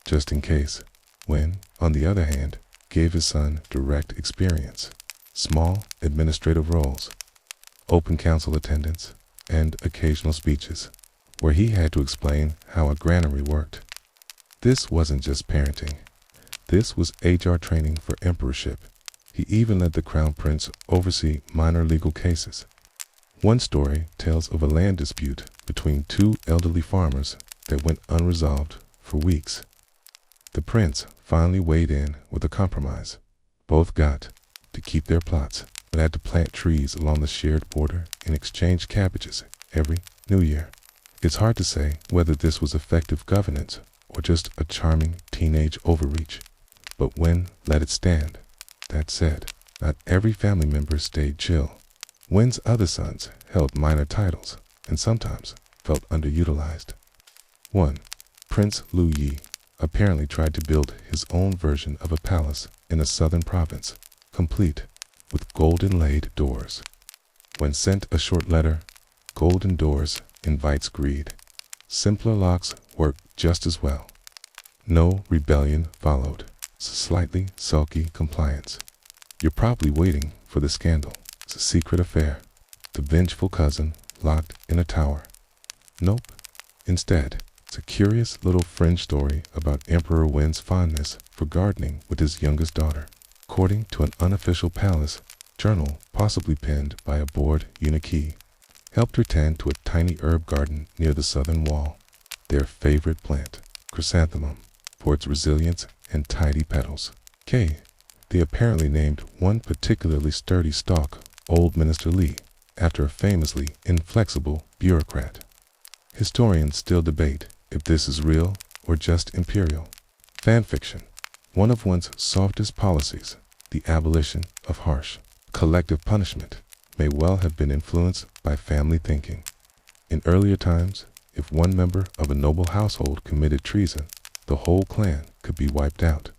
Speaker 1: just in case. Wen, on the other hand, gave his son direct experience, small administrative roles, open council attendance, and occasional speeches, where he had to explain how a granary worked. This wasn't just parenting. This was HR training for emperorship. He even let the crown prince oversee minor legal cases. One story tells of a land dispute between 2 elderly farmers that went unresolved for weeks. The prince finally weighed in with a compromise. Both got to keep their plots, but had to plant trees along the shared border and exchange cabbages every New Year. It's hard to say whether this was effective governance or just a charming teenage overreach, but Wen let it stand. That said, not every family member stayed chill. Wen's other sons held minor titles and sometimes felt underutilized. One, Prince Lu Yi, apparently tried to build his own version of a palace in a southern province, complete with gold-inlaid doors. When sent a short letter, "Golden doors invites greed." Simpler locks worked just as well. No rebellion followed. Slightly sulky compliance. You're probably waiting for the scandal. It's a secret affair. the vengeful cousin locked in a tower. Nope. Instead, it's a curious little fringe story about Emperor Wen's fondness for gardening with his youngest daughter. According to an unofficial palace journal possibly penned by a bored eunuch, helped her tend to a tiny herb garden near the southern wall. Their favorite plant, chrysanthemum, for its resilience and tidy petals. They apparently named one particularly sturdy stalk Old Minister Li, after a famously inflexible bureaucrat. Historians still debate if this is real or just imperial fanfiction. One of one's softest policies, the abolition of harsh, collective punishment, may well have been influenced by family thinking. In earlier times, if one member of a noble household committed treason, the whole clan could be wiped out.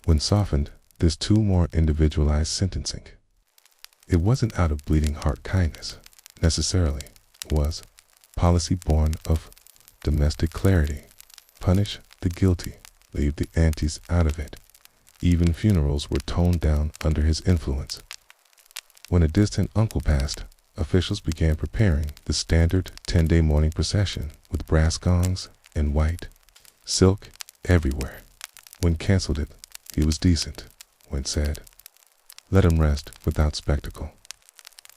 Speaker 1: When softened, this too more individualized sentencing. It wasn't out of bleeding heart kindness, necessarily. It was policy born of domestic clarity. Punish the guilty, leave the aunties out of it. Even funerals were toned down under his influence. When a distant uncle passed, officials began preparing the standard 10-day mourning procession with brass gongs and white silk everywhere. When canceled it, he was decent. When said, let him rest without spectacle.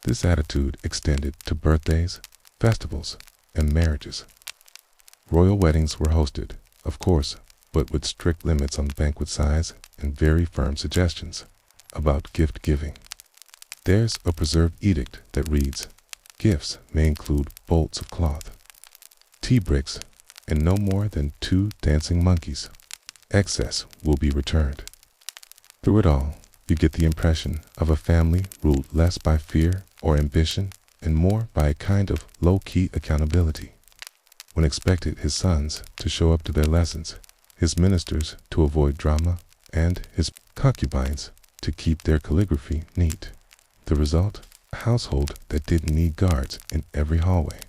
Speaker 1: This attitude extended to birthdays, festivals, and marriages. Royal weddings were hosted, of course, but with strict limits on banquet size and very firm suggestions about gift giving. There's a preserved edict that reads, gifts may include bolts of cloth, tea bricks, and no more than 2 dancing monkeys. Excess will be returned. Through it all, you get the impression of a family ruled less by fear or ambition and more by a kind of low-key accountability. When expected his sons to show up to their lessons, his ministers to avoid drama, and his concubines to keep their calligraphy neat. The result? A household that didn't need guards in every hallway.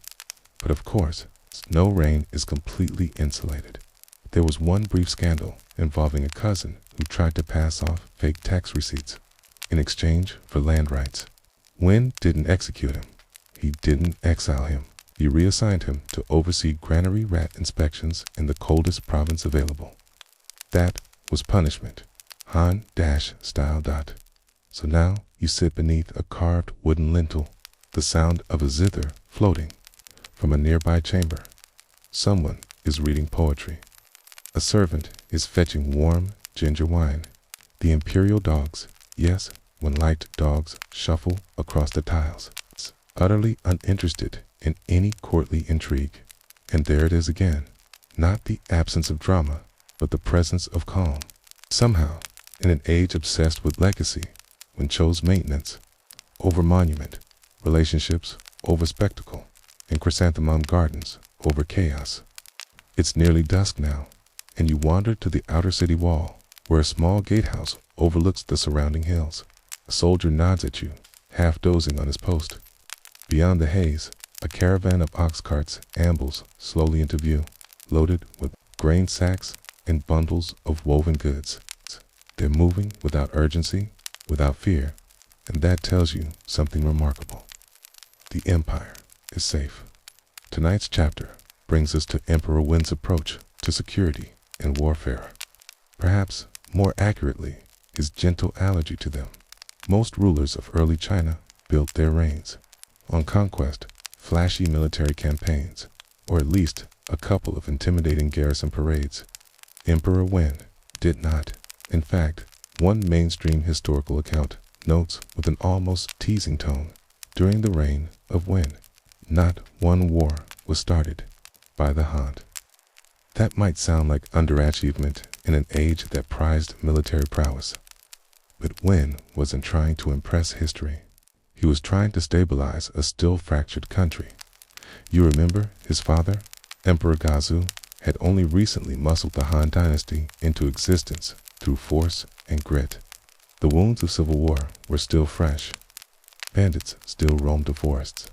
Speaker 1: But of course, Snow Rain is completely insulated. There was one brief scandal involving a cousin who tried to pass off fake tax receipts in exchange for land rights. Wen didn't execute him. He didn't exile him. He reassigned him to oversee granary rat inspections in the coldest province available. That was punishment. Han-style. So now you sit beneath a carved wooden lintel, the sound of a zither floating from a nearby chamber. Someone is reading poetry. A servant is fetching warm ginger wine. The Imperial dogs, yes, when liked dogs, shuffle across the tiles, utterly uninterested in any courtly intrigue. And there it is again, not the absence of drama, but the presence of calm. Somehow, in an age obsessed with legacy, when chose maintenance over monument, relationships over spectacle, and chrysanthemum gardens over chaos. It's nearly dusk now, and you wander to the outer city wall, where a small gatehouse overlooks the surrounding hills. A soldier nods at you, half dozing on his post. Beyond the haze, a caravan of ox carts ambles slowly into view, loaded with grain sacks and bundles of woven goods. They're moving without urgency, without fear, and that tells you something remarkable. The Empire is safe. Tonight's chapter brings us to Emperor Wen's approach to security and warfare. Perhaps, more accurately, his gentle allergy to them. Most rulers of early China built their reigns on conquest, flashy military campaigns, or at least a couple of intimidating garrison parades. Emperor Wen did not. In fact, one mainstream historical account notes with an almost teasing tone, during the reign of Wen, not one war was started by the Han. That might sound like underachievement in an age that prized military prowess. But Wen wasn't trying to impress history. He was trying to stabilize a still fractured country. You remember his father, Emperor Gazu, had only recently muscled the Han dynasty into existence through force and grit. The wounds of civil war were still fresh. Bandits still roamed the forests.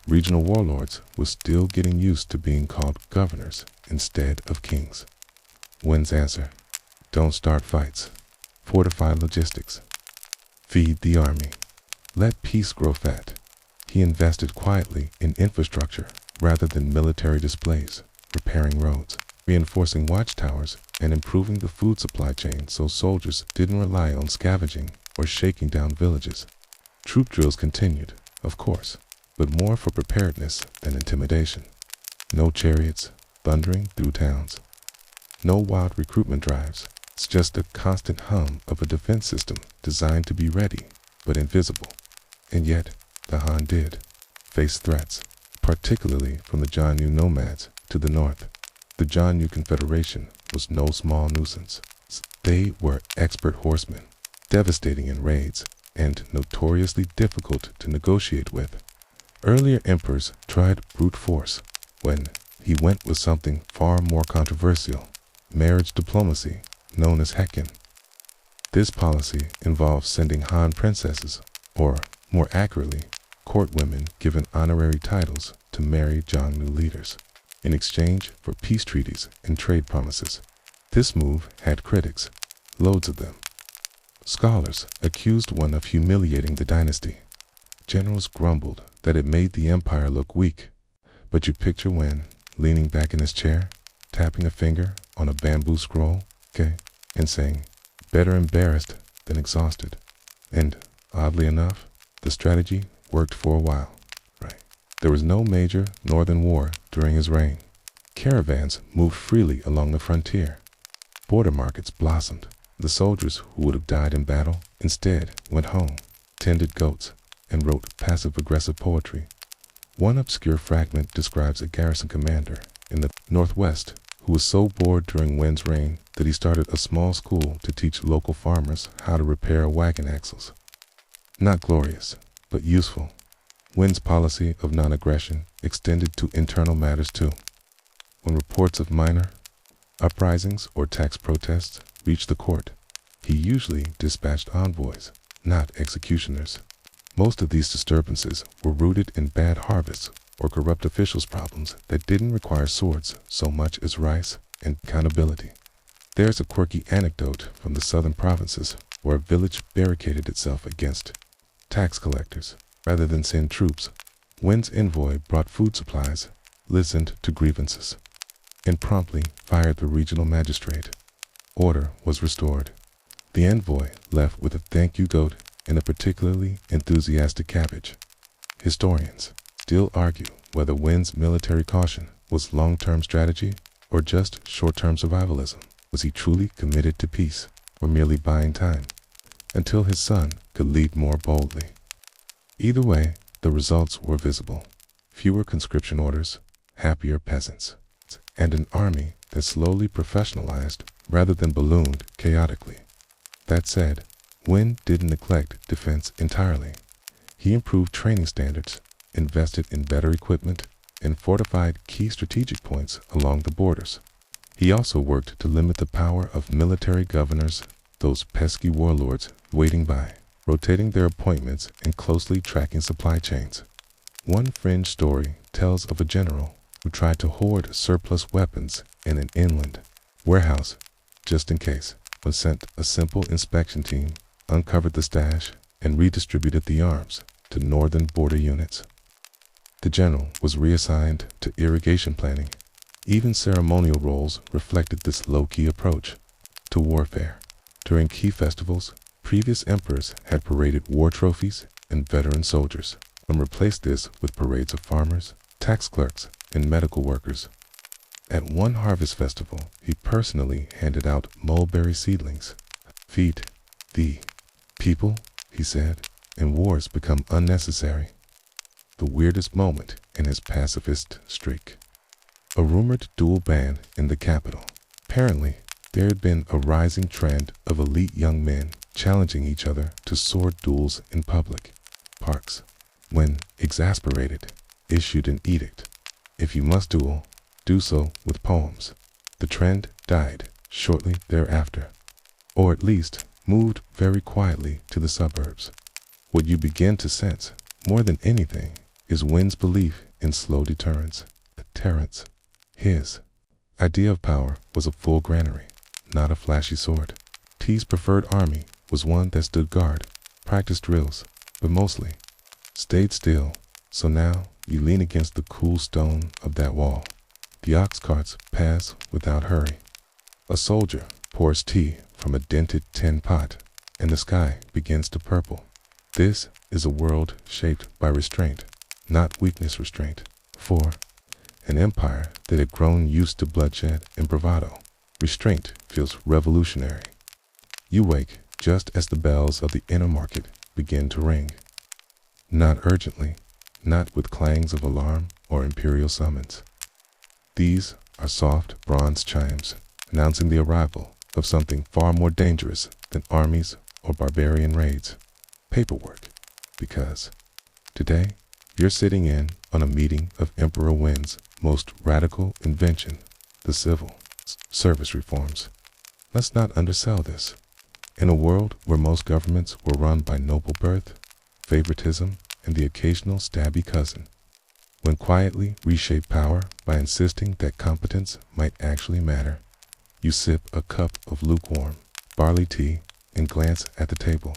Speaker 1: Regional warlords were still getting used to being called governors instead of kings. Wen's answer: don't start fights. Fortify logistics. Feed the army. Let peace grow fat. He invested quietly in infrastructure rather than military displays, repairing roads, reinforcing watchtowers, and improving the food supply chain so soldiers didn't rely on scavenging or shaking down villages. Troop drills continued, of course, but more for preparedness than intimidation. No chariots thundering through towns. No wild recruitment drives. It's just a constant hum of a defense system designed to be ready, but invisible. And yet, the Han did face threats, particularly from the Jianyu nomads to the north. The Jianyu Confederation was no small nuisance. They were expert horsemen, devastating in raids, and notoriously difficult to negotiate with. Earlier emperors tried brute force when he went with something far more controversial, marriage diplomacy, known as Hekin. This policy involved sending Han princesses, or more accurately, court women given honorary titles to marry Jiangnu leaders, in exchange for peace treaties and trade promises. This move had critics, loads of them. Scholars accused one of humiliating the dynasty. Generals grumbled that it made the empire look weak. But you picture Wen leaning back in his chair, tapping a finger on a bamboo scroll, and saying, better embarrassed than exhausted. And, oddly enough, the strategy worked for a while. There was no major northern war during his reign. Caravans moved freely along the frontier. Border markets blossomed. The soldiers who would have died in battle instead went home, tended goats, and wrote passive-aggressive poetry. One obscure fragment describes a garrison commander in the northwest who was so bored during Wen's reign that he started a small school to teach local farmers how to repair wagon axles. Not glorious, but useful. Wen's policy of non-aggression extended to internal matters too. When reports of minor uprisings or tax protests reached the court, he usually dispatched envoys, not executioners. Most of these disturbances were rooted in bad harvests or corrupt officials' problems that didn't require swords so much as rice and accountability. There's a quirky anecdote from the southern provinces where a village barricaded itself against tax collectors rather than send troops. Wen's envoy brought food supplies, listened to grievances, and promptly fired the regional magistrate. Order was restored. The envoy left with a thank you goat and a particularly enthusiastic cabbage. Historians still argue whether Wen's military caution was long-term strategy or just short-term survivalism. Was he truly committed to peace or merely buying time until his son could lead more boldly? Either way, the results were visible. Fewer conscription orders, happier peasants, and an army that slowly professionalized rather than ballooned chaotically. That said, Wen didn't neglect defense entirely. He improved training standards, invested in better equipment, and fortified key strategic points along the borders. He also worked to limit the power of military governors, those pesky warlords waiting by, rotating their appointments and closely tracking supply chains. One fringe story tells of a general who tried to hoard surplus weapons in an inland warehouse just in case. When sent a simple inspection team, uncovered the stash, and redistributed the arms to northern border units. The general was reassigned to irrigation planning. Even ceremonial roles reflected this low-key approach to warfare. During key festivals, previous emperors had paraded war trophies and veteran soldiers, and replaced this with parades of farmers, tax clerks, and medical workers. At one harvest festival, he personally handed out mulberry seedlings. Feed the people, he said, and wars become unnecessary. The weirdest moment in his pacifist streak. A rumored duel ban in the capital. Apparently, there had been a rising trend of elite young men challenging each other to sword duels in public parks. When exasperated, issued an edict. If you must duel, do so with poems. The trend died shortly thereafter, or at least moved very quietly to the suburbs. What you begin to sense, more than anything, is Wen's belief in slow deterrence. His idea of power was a full granary, not a flashy sword. T's preferred army was one that stood guard, practiced drills, but mostly stayed still So now you lean against the cool stone of that wall. The ox carts pass without hurry. A soldier pours tea from a dented tin pot, and the sky begins to purple. This is a world shaped by restraint, not weakness restraint. For an empire that had grown used to bloodshed and bravado, restraint feels revolutionary. You wake just as the bells of the inner market begin to ring. Not urgently, not with clangs of alarm or imperial summons. These are soft bronze chimes announcing the arrival of something far more dangerous than armies or barbarian raids. Paperwork. Because today you're sitting in on a meeting of Emperor Wen's most radical invention, the civil service reforms. Let's not undersell this. In a world where most governments were run by noble birth, favoritism, and the occasional stabby cousin, when quietly reshape power by insisting that competence might actually matter, you sip a cup of lukewarm barley tea and glance at the table.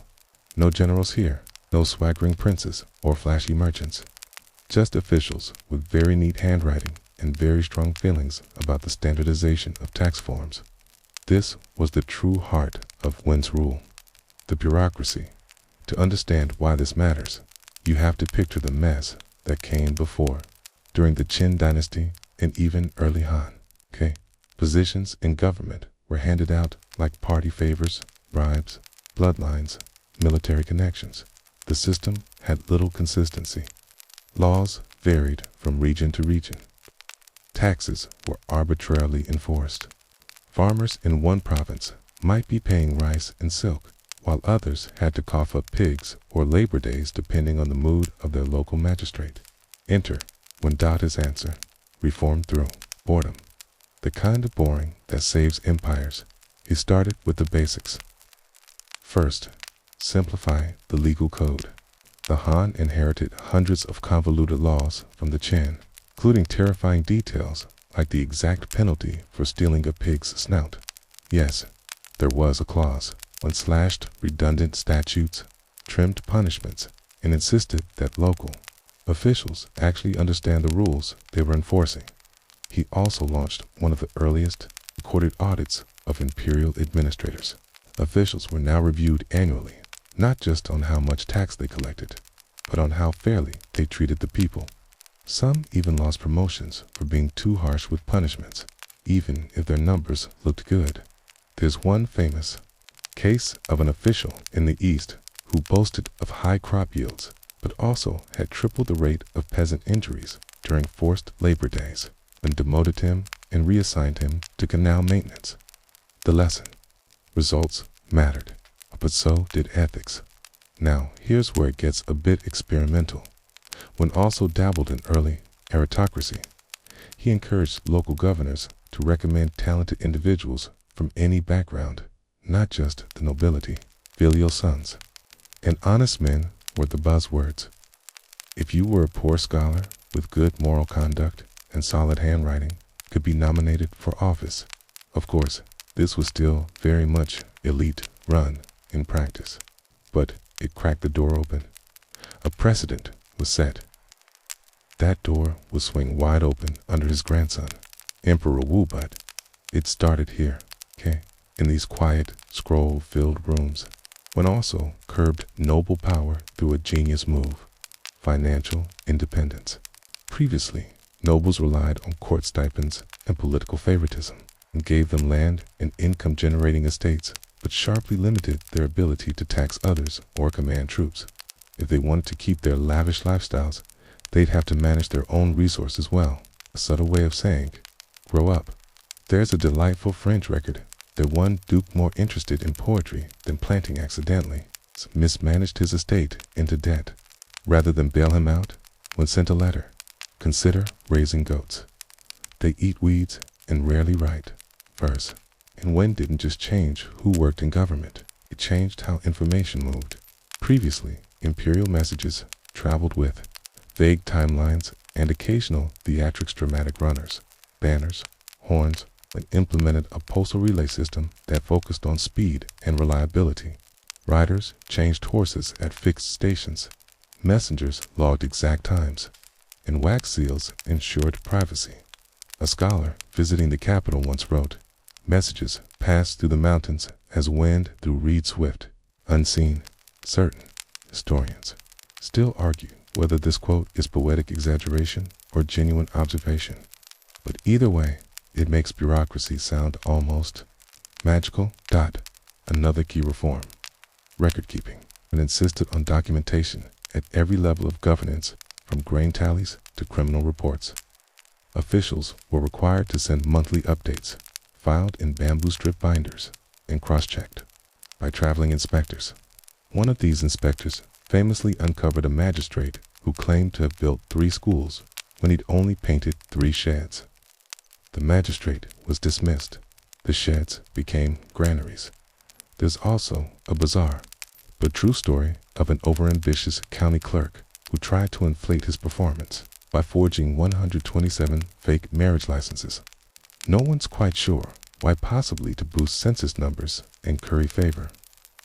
Speaker 1: No generals here, no swaggering princes or flashy merchants. Just officials with very neat handwriting and very strong feelings about the standardization of tax forms. This was the true heart of Wen's rule, the bureaucracy. To understand why this matters, you have to picture the mess that came before, during the Qin dynasty and even early Han. Positions in government were handed out like party favors, bribes, bloodlines, military connections. The system had little consistency. Laws varied from region to region. Taxes were arbitrarily enforced. Farmers in one province might be paying rice and silk, while others had to cough up pigs or labor days depending on the mood of their local magistrate. Enter, when doubt is answer, reform through boredom. The kind of boring that saves empires. He started with the basics. First, simplify the legal code. The Han inherited hundreds of convoluted laws from the Qin, including terrifying details like the exact penalty for stealing a pig's snout. Yes, there was a clause, one slashed redundant statutes, trimmed punishments, and insisted that local officials actually understand the rules they were enforcing. He also launched one of the earliest recorded audits of imperial administrators. Officials were now reviewed annually, not just on how much tax they collected, but on how fairly they treated the people. Some even lost promotions for being too harsh with punishments, even if their numbers looked good. There's one famous case of an official in the East who boasted of high crop yields, but also had tripled the rate of peasant injuries during forced labor days, and demoted him and reassigned him to canal maintenance. The lesson: results mattered, but so did ethics. Now, here's where it gets a bit experimental. When also dabbled in early aristocracy, he encouraged local governors to recommend talented individuals from any background, not just the nobility, filial sons. And honest men were the buzzwords. If you were a poor scholar with good moral conduct and solid handwriting, could be nominated for office. Of course, this was still very much elite run in practice, but it cracked the door open. A precedent was set. That door would swing wide open under his grandson, Emperor Wu, but it started here, in these quiet, scroll-filled rooms, when also curbed noble power through a genius move: financial independence. Previously, nobles relied on court stipends and political favoritism, and gave them land and income-generating estates, but sharply limited their ability to tax others or command troops. If they wanted to keep their lavish lifestyles, they'd have to manage their own resources well. A subtle way of saying, grow up. There's a delightful French record that one duke more interested in poetry than planting accidentally mismanaged his estate into debt. Rather than bail him out, when sent a letter, consider raising goats. They eat weeds and rarely write verse. And Wen didn't just change who worked in government, it changed how information moved. Previously, imperial messages traveled with vague timelines and occasional theatrics dramatic runners, banners, horns, and implemented a postal relay system that focused on speed and reliability. Riders changed horses at fixed stations. Messengers logged exact times, and wax seals ensured privacy. A scholar visiting the capital once wrote, "Messages pass through the mountains as wind through reed swift, unseen." Certain historians still argue whether this quote is poetic exaggeration or genuine observation. But either way, it makes bureaucracy sound almost magical. Another key reform: record keeping, and insisted on documentation at every level of governance, from grain tallies to criminal reports. Officials were required to send monthly updates, filed in bamboo strip binders and cross-checked by traveling inspectors. One of these inspectors famously uncovered a magistrate who claimed to have built 3 schools when he'd only painted 3 sheds. The magistrate was dismissed. The sheds became granaries. There's also a bizarre but true story of an overambitious county clerk who tried to inflate his performance by forging 127 fake marriage licenses. No one's quite sure why, possibly to boost census numbers and curry favor.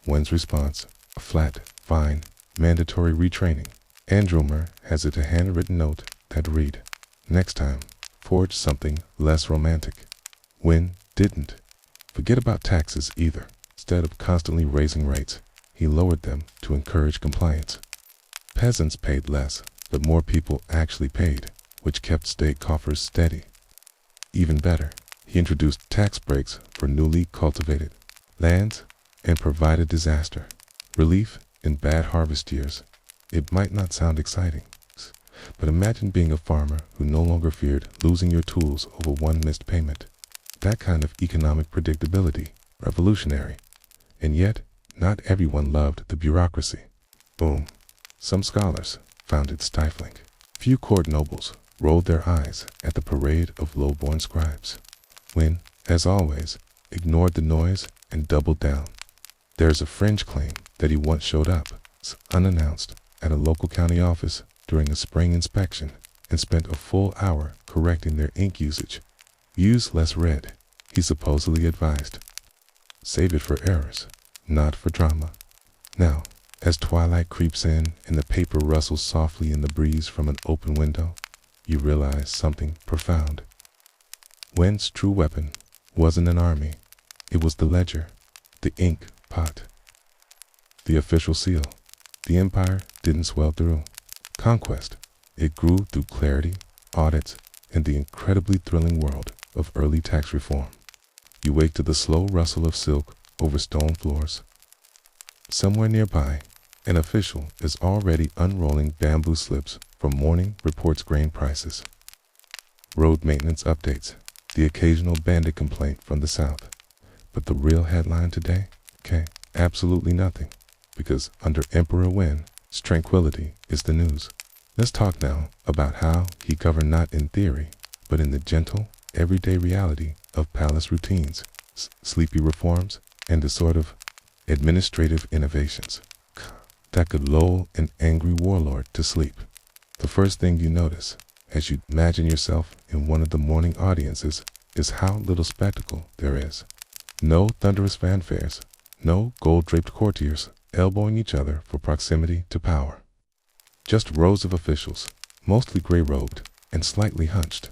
Speaker 1: Wen's response: a flat, fine, mandatory retraining. Andromer has it a handwritten note that read, "Next time, forge something less romantic." Wen didn't forget about taxes either. Instead of constantly raising rates, he lowered them to encourage compliance. Peasants paid less, but more people actually paid, which kept state coffers steady. Even better, he introduced tax breaks for newly cultivated lands and provided disaster relief in bad harvest years. It might not sound exciting, but imagine being a farmer who no longer feared losing your tools over one missed payment. That kind of economic predictability, revolutionary. And yet, not everyone loved the bureaucracy. Boom. Some scholars found it stifling. Few court nobles rolled their eyes at the parade of low-born scribes. Wen, as always, ignored the noise and doubled down. There's a fringe claim that he once showed up, unannounced, at a local county office during a spring inspection and spent a full hour correcting their ink usage. Use less red, he supposedly advised. Save it for errors, not for drama. Now, as twilight creeps in and the paper rustles softly in the breeze from an open window, you realize something profound. Wen's true weapon wasn't an army. It was the ledger, the ink pot, the official seal. The empire didn't swell through conquest. It grew through clarity, audits, and the incredibly thrilling world of early tax reform. You wake to the slow rustle of silk over stone floors. Somewhere nearby, an official is already unrolling bamboo slips for morning reports grain prices, road maintenance updates, the occasional bandit complaint from the south. But the real headline today? Absolutely nothing. Because under Emperor Wen's tranquility is the news. Let's talk now about how he governed not in theory, but in the gentle, everyday reality of palace routines, sleepy reforms, and the sort of administrative innovations that could lull an angry warlord to sleep. The first thing you notice as you imagine yourself in one of the morning audiences is how little spectacle there is. No thunderous fanfares, no gold-draped courtiers elbowing each other for proximity to power. Just rows of officials, mostly gray-robed and slightly hunched,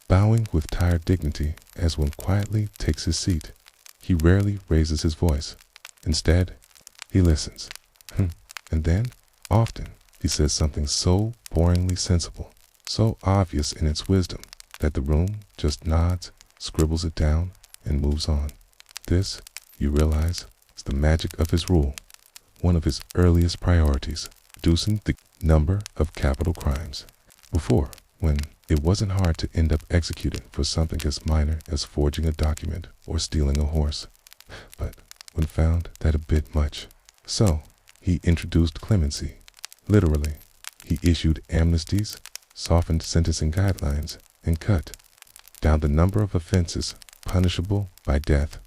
Speaker 1: bowing with tired dignity as one quietly takes his seat. He rarely raises his voice. Instead, he listens. And then, often, he says something so boringly sensible, so obvious in its wisdom, that the room just nods, scribbles it down, and moves on. This, you realize, is the magic of his rule, one of his earliest priorities, reducing the number of capital crimes. Before, when it wasn't hard to end up executed for something as minor as forging a document or stealing a horse, but when found that a bit much. So, he introduced clemency. Literally, he issued amnesties, softened sentencing guidelines, and cut down the number of offenses punishable by death.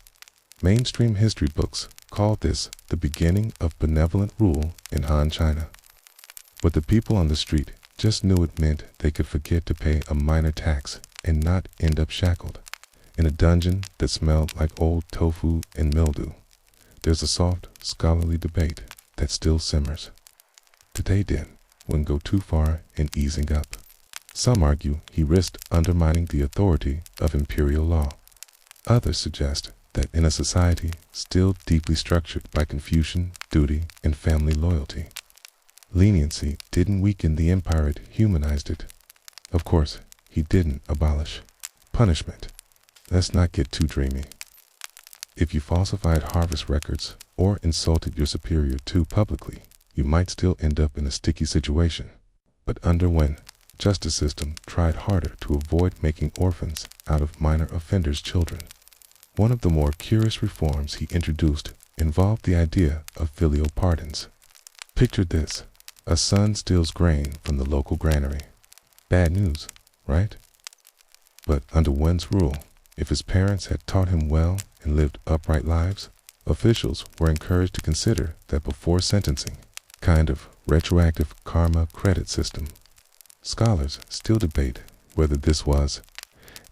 Speaker 1: Mainstream history books called this the beginning of benevolent rule in Han China. But the people on the street just knew it meant they could forget to pay a minor tax and not end up shackled in a dungeon that smelled like old tofu and mildew. There's a soft, scholarly debate that still simmers. stayed in wouldn't go too far in easing up. Some argue he risked undermining the authority of imperial law. Others suggest that in a society still deeply structured by Confucian duty and family loyalty, leniency didn't weaken the empire, it humanized it. Of course, he didn't abolish punishment. Let's not get too dreamy. If you falsified harvest records or insulted your superior too publicly, you might still end up in a sticky situation. But under Wen, justice system tried harder to avoid making orphans out of minor offenders' children. One of the more curious reforms he introduced involved the idea of filial pardons. Picture this: a son steals grain from the local granary. Bad news, right? But under Wen's rule, if his parents had taught him well and lived upright lives, officials were encouraged to consider that before sentencing, kind of retroactive karma credit system. Scholars still debate whether this was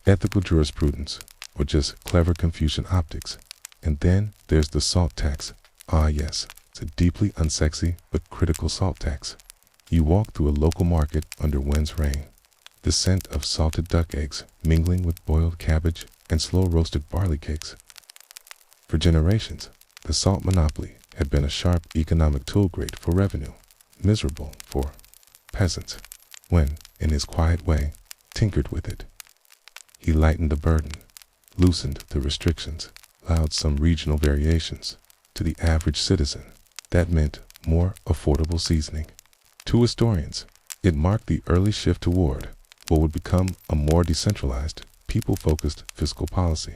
Speaker 1: ethical jurisprudence or just clever Confucian optics. And then there's the salt tax. Ah yes, it's a deeply unsexy but critical salt tax. You walk through a local market under Wen's reign, the scent of salted duck eggs mingling with boiled cabbage and slow-roasted barley cakes. For generations, the salt monopoly had been a sharp economic tool great for revenue, miserable for peasants. Wen, in his quiet way, tinkered with it. He lightened the burden, loosened the restrictions, allowed some regional variations. To the average citizen, that meant more affordable seasoning. To historians, it marked the early shift toward what would become a more decentralized, people-focused fiscal policy.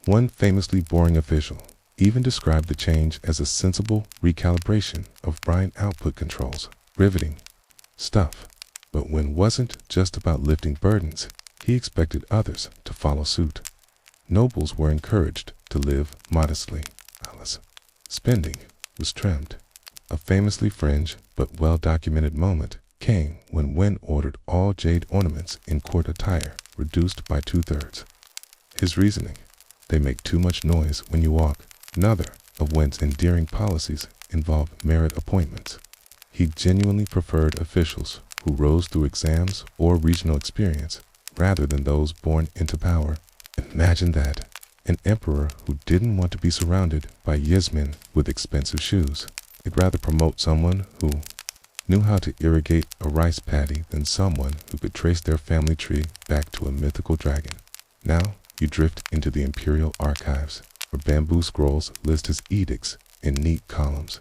Speaker 1: One famously boring official even described the change as a sensible recalibration of brine output controls. Riveting stuff. But Wen wasn't just about lifting burdens, he expected others to follow suit. Nobles were encouraged to live modestly. Spending was trimmed. A famously fringe but well-documented moment came when Wen ordered all jade ornaments in court attire reduced by 2/3. His reasoning: they make too much noise when you walk. Another of Wen's endearing policies involved merit appointments. He genuinely preferred officials who rose through exams or regional experience rather than those born into power. Imagine that. An emperor who didn't want to be surrounded by yes-men with expensive shoes. He'd rather promote someone who knew how to irrigate a rice paddy than someone who could trace their family tree back to a mythical dragon. Now you drift into the Imperial archives, where bamboo scrolls list his edicts in neat columns.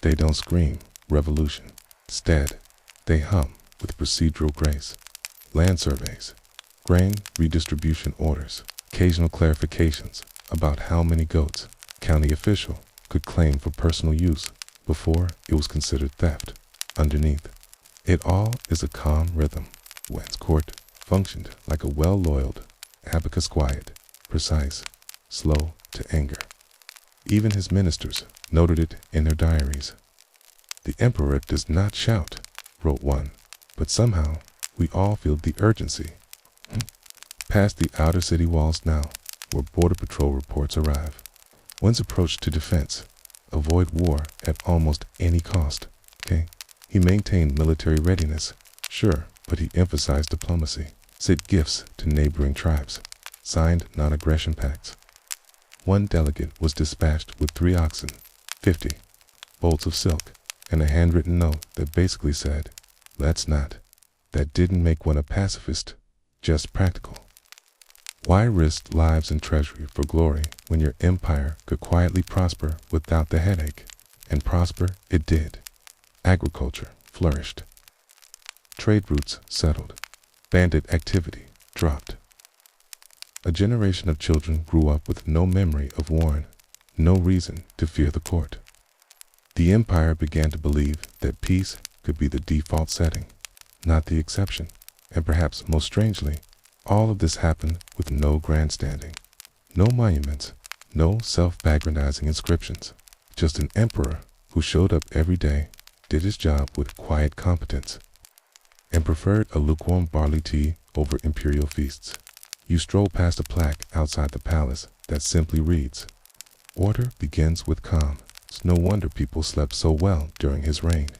Speaker 1: They don't scream revolution. Instead, they hum with procedural grace. Land surveys, grain redistribution orders, occasional clarifications about how many goats a county official could claim for personal use before it was considered theft. Underneath it all is a calm rhythm. Wen's court functioned like a well-oiled abacus, quiet, precise, slow to anger. Even his ministers noted it in their diaries. The emperor does not shout, wrote one, but somehow we all feel the urgency. Past the outer city walls now, where border patrol reports arrive. Wen's approach to defense: avoid war at almost any cost. He maintained military readiness, sure, but he emphasized diplomacy, sent gifts to neighboring tribes, signed non-aggression pacts. One delegate was dispatched with 3 oxen, 50 bolts of silk, and a handwritten note that basically said, "Let's not." That didn't make one a pacifist, just practical. Why risk lives and treasury for glory when your empire could quietly prosper without the headache? And prosper it did. Agriculture flourished. Trade routes settled. Bandit activity dropped. A generation of children grew up with no memory of war, no reason to fear the court. The empire began to believe that peace could be the default setting, not the exception. And perhaps most strangely, all of this happened with no grandstanding, no monuments, no self-aggrandizing inscriptions, just an emperor who showed up every day, did his job with quiet competence, and preferred a lukewarm barley tea over imperial feasts. You stroll past a plaque outside the palace that simply reads, "Order begins with calm." It's no wonder people slept so well during his reign.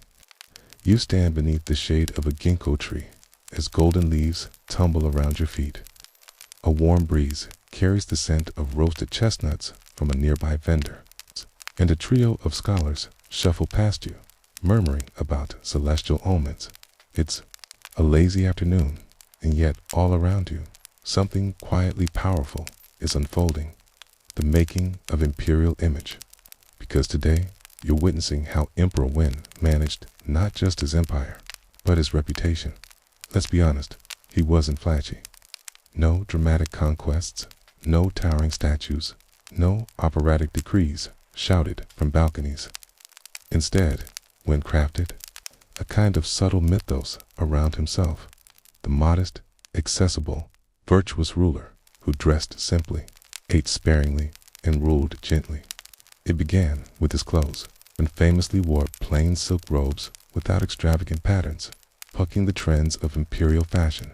Speaker 1: You stand beneath the shade of a ginkgo tree as golden leaves tumble around your feet. A warm breeze carries the scent of roasted chestnuts from a nearby vendor, and a trio of scholars shuffle past you, murmuring about celestial omens. It's a lazy afternoon, and yet all around you, something quietly powerful is unfolding, the making of Imperial image. Because today, you're witnessing how Emperor Wen managed not just his empire, but his reputation. Let's be honest, he wasn't flashy. No dramatic conquests, no towering statues, no operatic decrees shouted from balconies. Instead, Wen crafted a kind of subtle mythos around himself, the modest, accessible, virtuous ruler who dressed simply, ate sparingly, and ruled gently. It began with his clothes, and famously wore plain silk robes without extravagant patterns, bucking the trends of imperial fashion.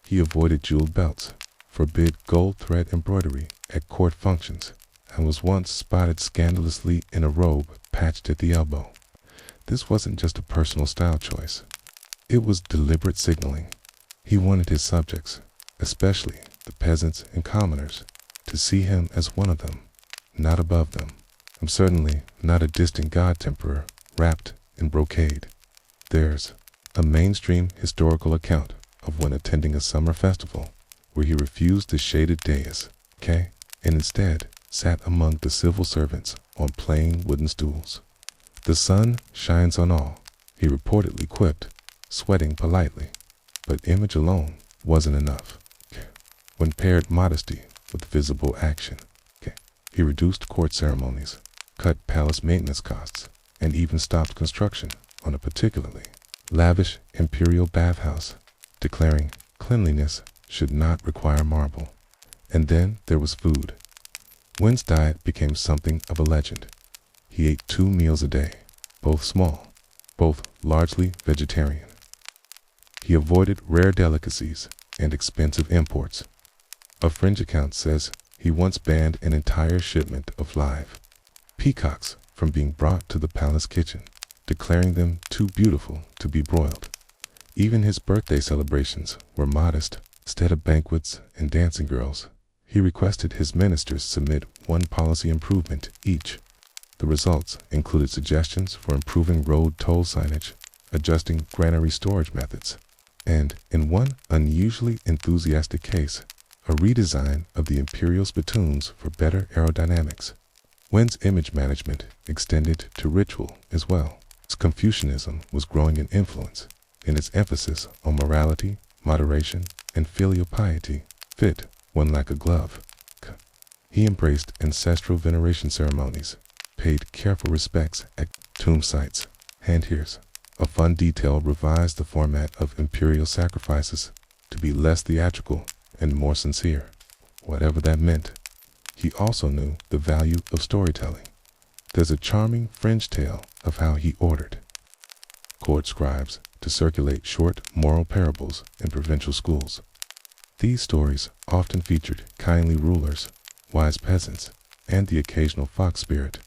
Speaker 1: He avoided jeweled belts, forbid gold thread embroidery at court functions, and was once spotted scandalously in a robe patched at the elbow. This wasn't just a personal style choice. It was deliberate signaling. He wanted his subjects, especially the peasants and commoners, to see him as one of them, not above them. I'm certainly not a distant god emperor wrapped in brocade. There's a mainstream historical account of when attending a summer festival where he refused the shaded dais, and instead sat among the civil servants on plain wooden stools. The sun shines on all, he reportedly quipped, sweating politely. But image alone wasn't enough. When paired modesty with visible action, he reduced court ceremonies, cut palace maintenance costs, and even stopped construction on a particularly lavish imperial bathhouse, declaring cleanliness should not require marble. And then there was food. Wen's diet became something of a legend. He ate 2 meals a day, both small, both largely vegetarian. He avoided rare delicacies and expensive imports. A fringe account says he once banned an entire shipment of live peacocks from being brought to the palace kitchen, declaring them too beautiful to be broiled. Even his birthday celebrations were modest. Instead of banquets and dancing girls, he requested his ministers submit one policy improvement each. The results included suggestions for improving road toll signage, adjusting granary storage methods, and, in one unusually enthusiastic case, a redesign of the Imperial spittoons for better aerodynamics. Wen's image management extended to ritual as well. Confucianism was growing in influence, and its emphasis on morality, moderation, and filial piety fit one like a glove. He embraced ancestral veneration ceremonies, paid careful respects at tomb sites. And here's a fun detail: revised the format of imperial sacrifices to be less theatrical and more sincere, whatever that meant. He also knew the value of storytelling. There's a charming fringe tale of how he ordered court scribes to circulate short moral parables in provincial schools. These stories often featured kindly rulers, wise peasants, and the occasional fox spirit.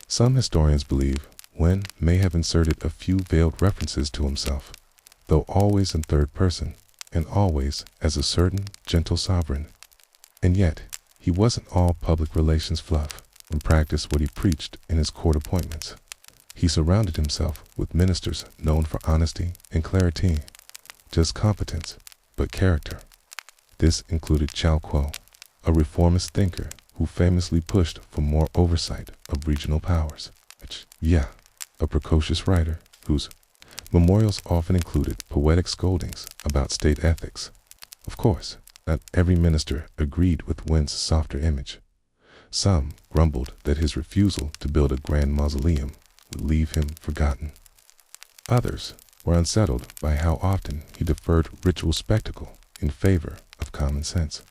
Speaker 1: Some historians believe Wen may have inserted a few veiled references to himself, though always in third person, and always as a certain gentle sovereign. And yet, he wasn't all public relations fluff and practiced what he preached in his court appointments. He surrounded himself with ministers known for honesty and clarity, just competence, but character. This included Chao Kuo, a reformist thinker who famously pushed for more oversight of regional powers. A precocious writer whose memorials often included poetic scoldings about state ethics. Of course, not every minister agreed with Wen's softer image. Some grumbled that his refusal to build a grand mausoleum would leave him forgotten. Others were unsettled by how often he deferred ritual spectacle in favor of common sense.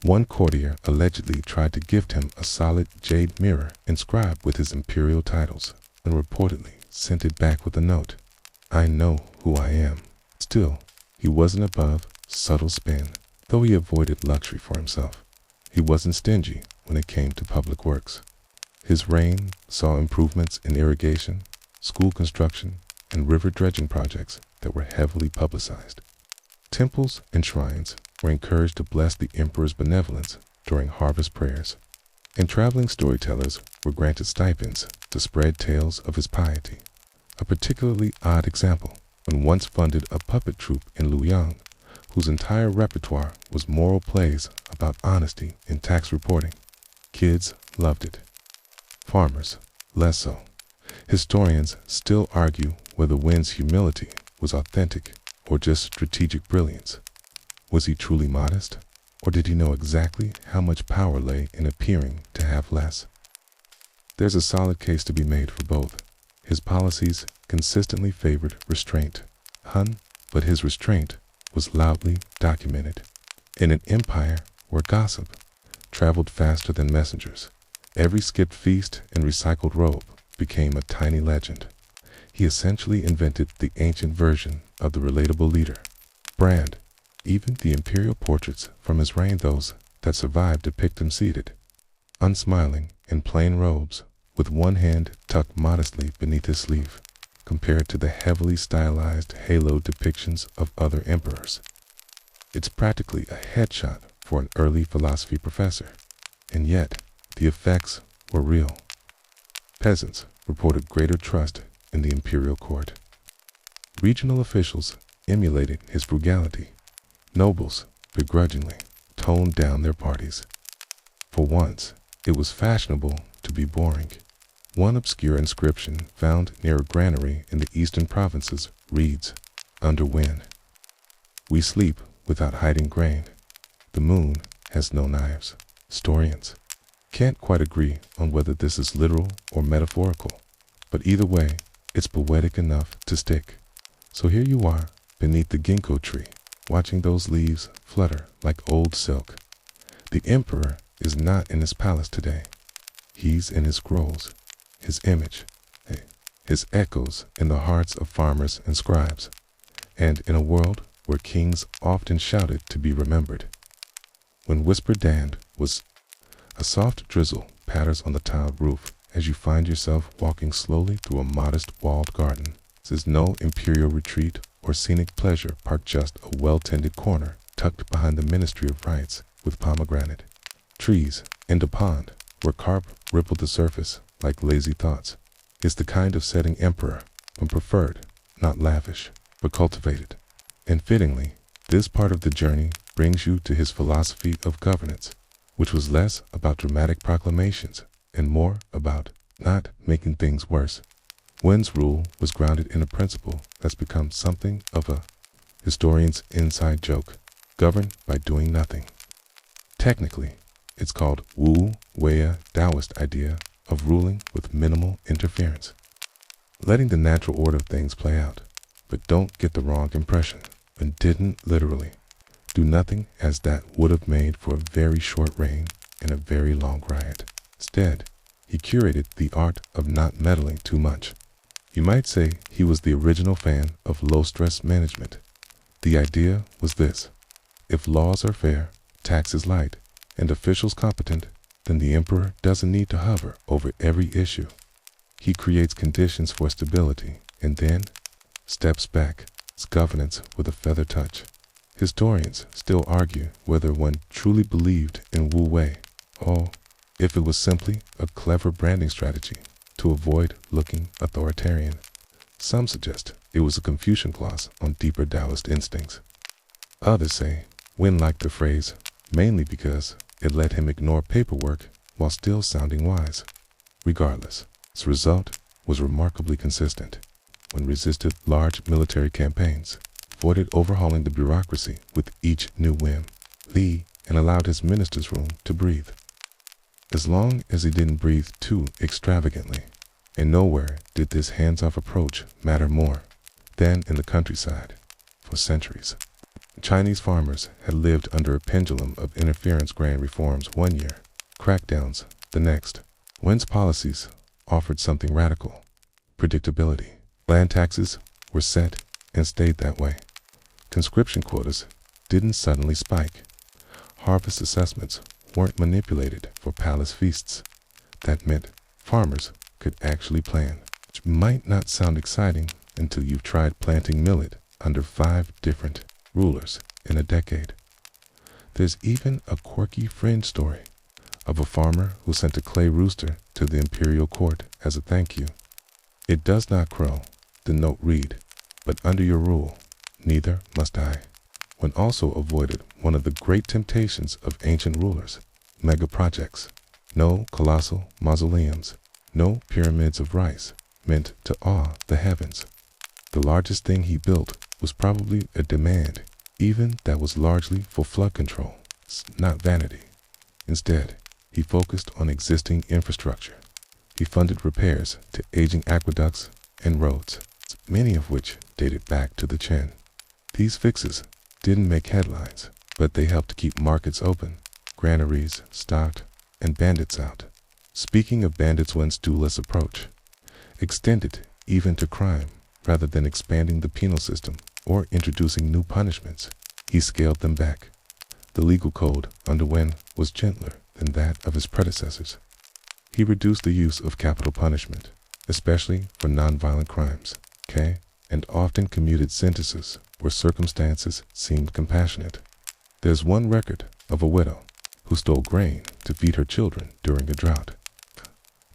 Speaker 1: One courtier allegedly tried to gift him a solid jade mirror inscribed with his imperial titles, and reportedly sent it back with a note, "I know who I am." Still, he wasn't above subtle spin. Though he avoided luxury for himself, he wasn't stingy when it came to public works. His reign saw improvements in irrigation, school construction, and river dredging projects that were heavily publicized. Temples and shrines were encouraged to bless the emperor's benevolence during harvest prayers, and traveling storytellers were granted stipends to spread tales of his piety. A particularly odd example, when once funded a puppet troupe in Luoyang, whose entire repertoire was moral plays about honesty in tax reporting. Kids loved it. Farmers, less so. Historians still argue whether Wen's humility was authentic or just strategic brilliance. Was he truly modest, or did he know exactly how much power lay in appearing to have less? There's a solid case to be made for both. His policies consistently favored restraint, but his restraint was loudly documented. In an empire where gossip traveled faster than messengers, every skipped feast and recycled robe became a tiny legend. He essentially invented the ancient version of the relatable leader brand. Even the imperial portraits from his reign, those that survived, depict him seated, unsmiling in plain robes, with one hand tucked modestly beneath his sleeve, compared to the heavily stylized halo depictions of other emperors. It's practically a headshot for an early philosophy professor, and yet the effects were real. Peasants reported greater trust in the imperial court. Regional officials emulated his frugality. Nobles begrudgingly toned down their parties. For once, it was fashionable to be boring. One obscure inscription found near a granary in the eastern provinces reads, "Under Wen, we sleep without hiding grain. The moon has no knives." Historians can't quite agree on whether this is literal or metaphorical, but either way, it's poetic enough to stick. So here you are, beneath the ginkgo tree, watching those leaves flutter like old silk. The emperor is not in his palace today. He's in his scrolls, his image, his echoes in the hearts of farmers and scribes, and in a world where kings often shouted to be remembered. When whisper danned was a soft drizzle patters on the tiled roof as you find yourself walking slowly through a modest walled garden. This is no imperial retreat or scenic pleasure park, just a well-tended corner tucked behind the Ministry of Rights with pomegranate trees and a pond where carp rippled the surface like lazy thoughts. It's the kind of setting emperor preferred, not lavish, but cultivated. And fittingly, this part of the journey brings you to his philosophy of governance, which was less about dramatic proclamations and more about not making things worse. Wen's rule was grounded in a principle that's become something of a historian's inside joke: govern by doing nothing. Technically, it's called Wu Wei Taoist idea of ruling with minimal interference, letting the natural order of things play out. But don't get the wrong impression. Wen didn't literally do nothing, as that would have made for a very short reign and a very long riot. Instead, he curated the art of not meddling too much. You might say he was the original fan of low-stress management. The idea was this: if laws are fair, taxes light, and officials competent, then the emperor doesn't need to hover over every issue. He creates conditions for stability and then steps back. It's governance with a feather touch. Historians still argue whether one truly believed in Wu Wei, or if it was simply a clever branding strategy to avoid looking authoritarian. Some suggest it was a Confucian gloss on deeper Taoist instincts. Others say Wen liked the phrase mainly because it let him ignore paperwork while still sounding wise. Regardless, its result was remarkably consistent. Wen resisted large military campaigns, avoided overhauling the bureaucracy with each new whim, and allowed his ministers room to breathe. As long as he didn't breathe too extravagantly. And nowhere did this hands-off approach matter more than in the countryside. For centuries, Chinese farmers had lived under a pendulum of interference. Grain reforms one year, crackdowns the next. Wen's policies offered something radical: predictability. Land taxes were set and stayed that way. Conscription quotas didn't suddenly spike. Harvest assessments weren't manipulated for palace feasts. That meant farmers could actually plan. Which might not sound exciting until you've tried planting millet under 5 different rulers in a decade. There's even a quirky fringe story of a farmer who sent a clay rooster to the imperial court as a thank you. It does not crow, the note read, but under your rule, neither must I. One also avoided one of the great temptations of ancient rulers, mega projects. No colossal mausoleums, no pyramids of rice meant to awe the heavens. The largest thing he built was probably a demand, even that was largely for flood control, not vanity. Instead, he focused on existing infrastructure. He funded repairs to aging aqueducts and roads, many of which dated back to the Qin. These fixes didn't make headlines, but they helped to keep markets open, granaries stocked, and bandits out. Speaking of bandits, Wen's duelist approach extended even to crime. Rather than expanding the penal system or introducing new punishments, he scaled them back. The legal code under Wen was gentler than that of his predecessors. He reduced the use of capital punishment, especially for nonviolent crimes, and often commuted sentences where circumstances seemed compassionate. There's one record of a widow who stole grain to feed her children during a drought.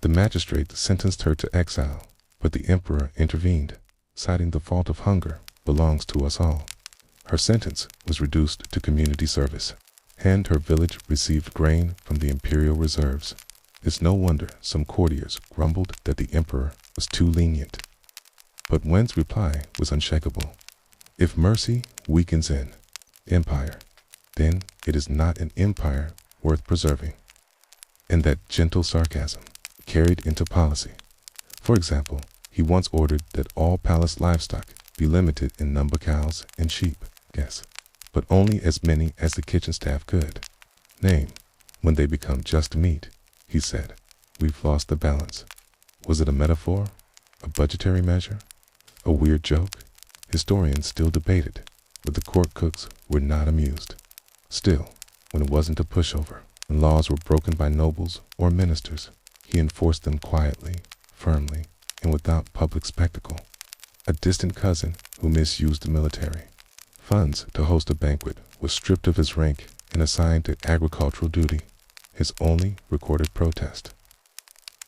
Speaker 1: The magistrate sentenced her to exile, but the emperor intervened, citing the fault of hunger belongs to us all. Her sentence was reduced to community service, and her village received grain from the imperial reserves. It's no wonder some courtiers grumbled that the emperor was too lenient. But Wen's reply was unshakable. If mercy weakens an empire, then it is not an empire worth preserving. And that gentle sarcasm carried into policy. For example, he once ordered that all palace livestock be limited in number cows and sheep, but only as many as the kitchen staff could name. When they become just meat, he said, we've lost the balance. Was it a metaphor? A budgetary measure? A weird joke? Historians still debated, but the court cooks were not amused. Still, when it wasn't a pushover, when laws were broken by nobles or ministers, he enforced them quietly, firmly, and without public spectacle. A distant cousin who misused the military funds to host a banquet was stripped of his rank and assigned to agricultural duty, his only recorded protest.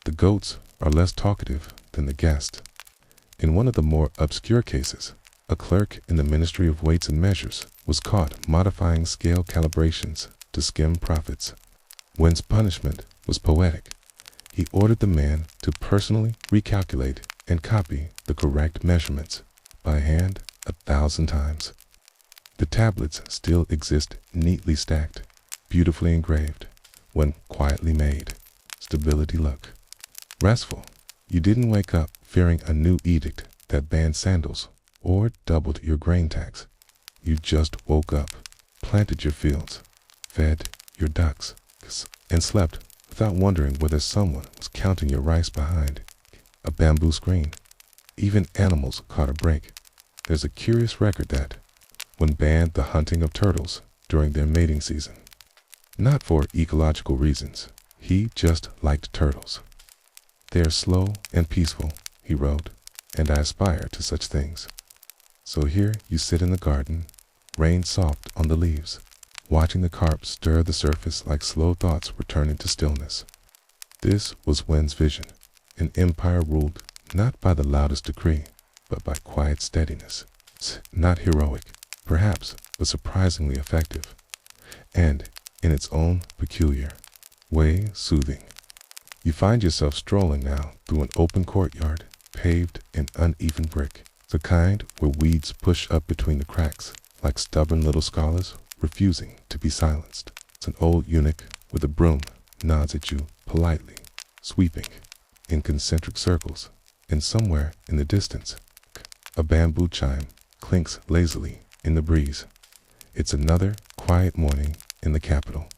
Speaker 1: The goats are less talkative than the guest. In one of the more obscure cases, a clerk in the Ministry of Weights and Measures was caught modifying scale calibrations to skim profits. Wen's punishment was poetic. He ordered the man to personally recalculate and copy the correct measurements by hand 1,000 times. The tablets still exist, neatly stacked, beautifully engraved, when quietly made. Stability look. Restful. You didn't wake up fearing a new edict that banned sandals or doubled your grain tax. You just woke up, planted your fields, fed your ducks, and slept without wondering whether someone was counting your rice behind a bamboo screen. Even animals caught a break. There's a curious record that Wen banned the hunting of turtles during their mating season. Not for ecological reasons. He just liked turtles. They are slow and peaceful, he wrote, and I aspire to such things. So here you sit in the garden, rain soft on the leaves, watching the carp stir the surface like slow thoughts returning to stillness. This was Wen's vision, an empire ruled not by the loudest decree, but by quiet steadiness. Not heroic, perhaps, but surprisingly effective, and, in its own peculiar way, soothing. You find yourself strolling now through an open courtyard, paved in uneven brick, the kind where weeds push up between the cracks, like stubborn little scholars refusing to be silenced. An old eunuch with a broom nods at you politely, sweeping in concentric circles, and somewhere in the distance, a bamboo chime clinks lazily in the breeze. It's another quiet morning in the capital,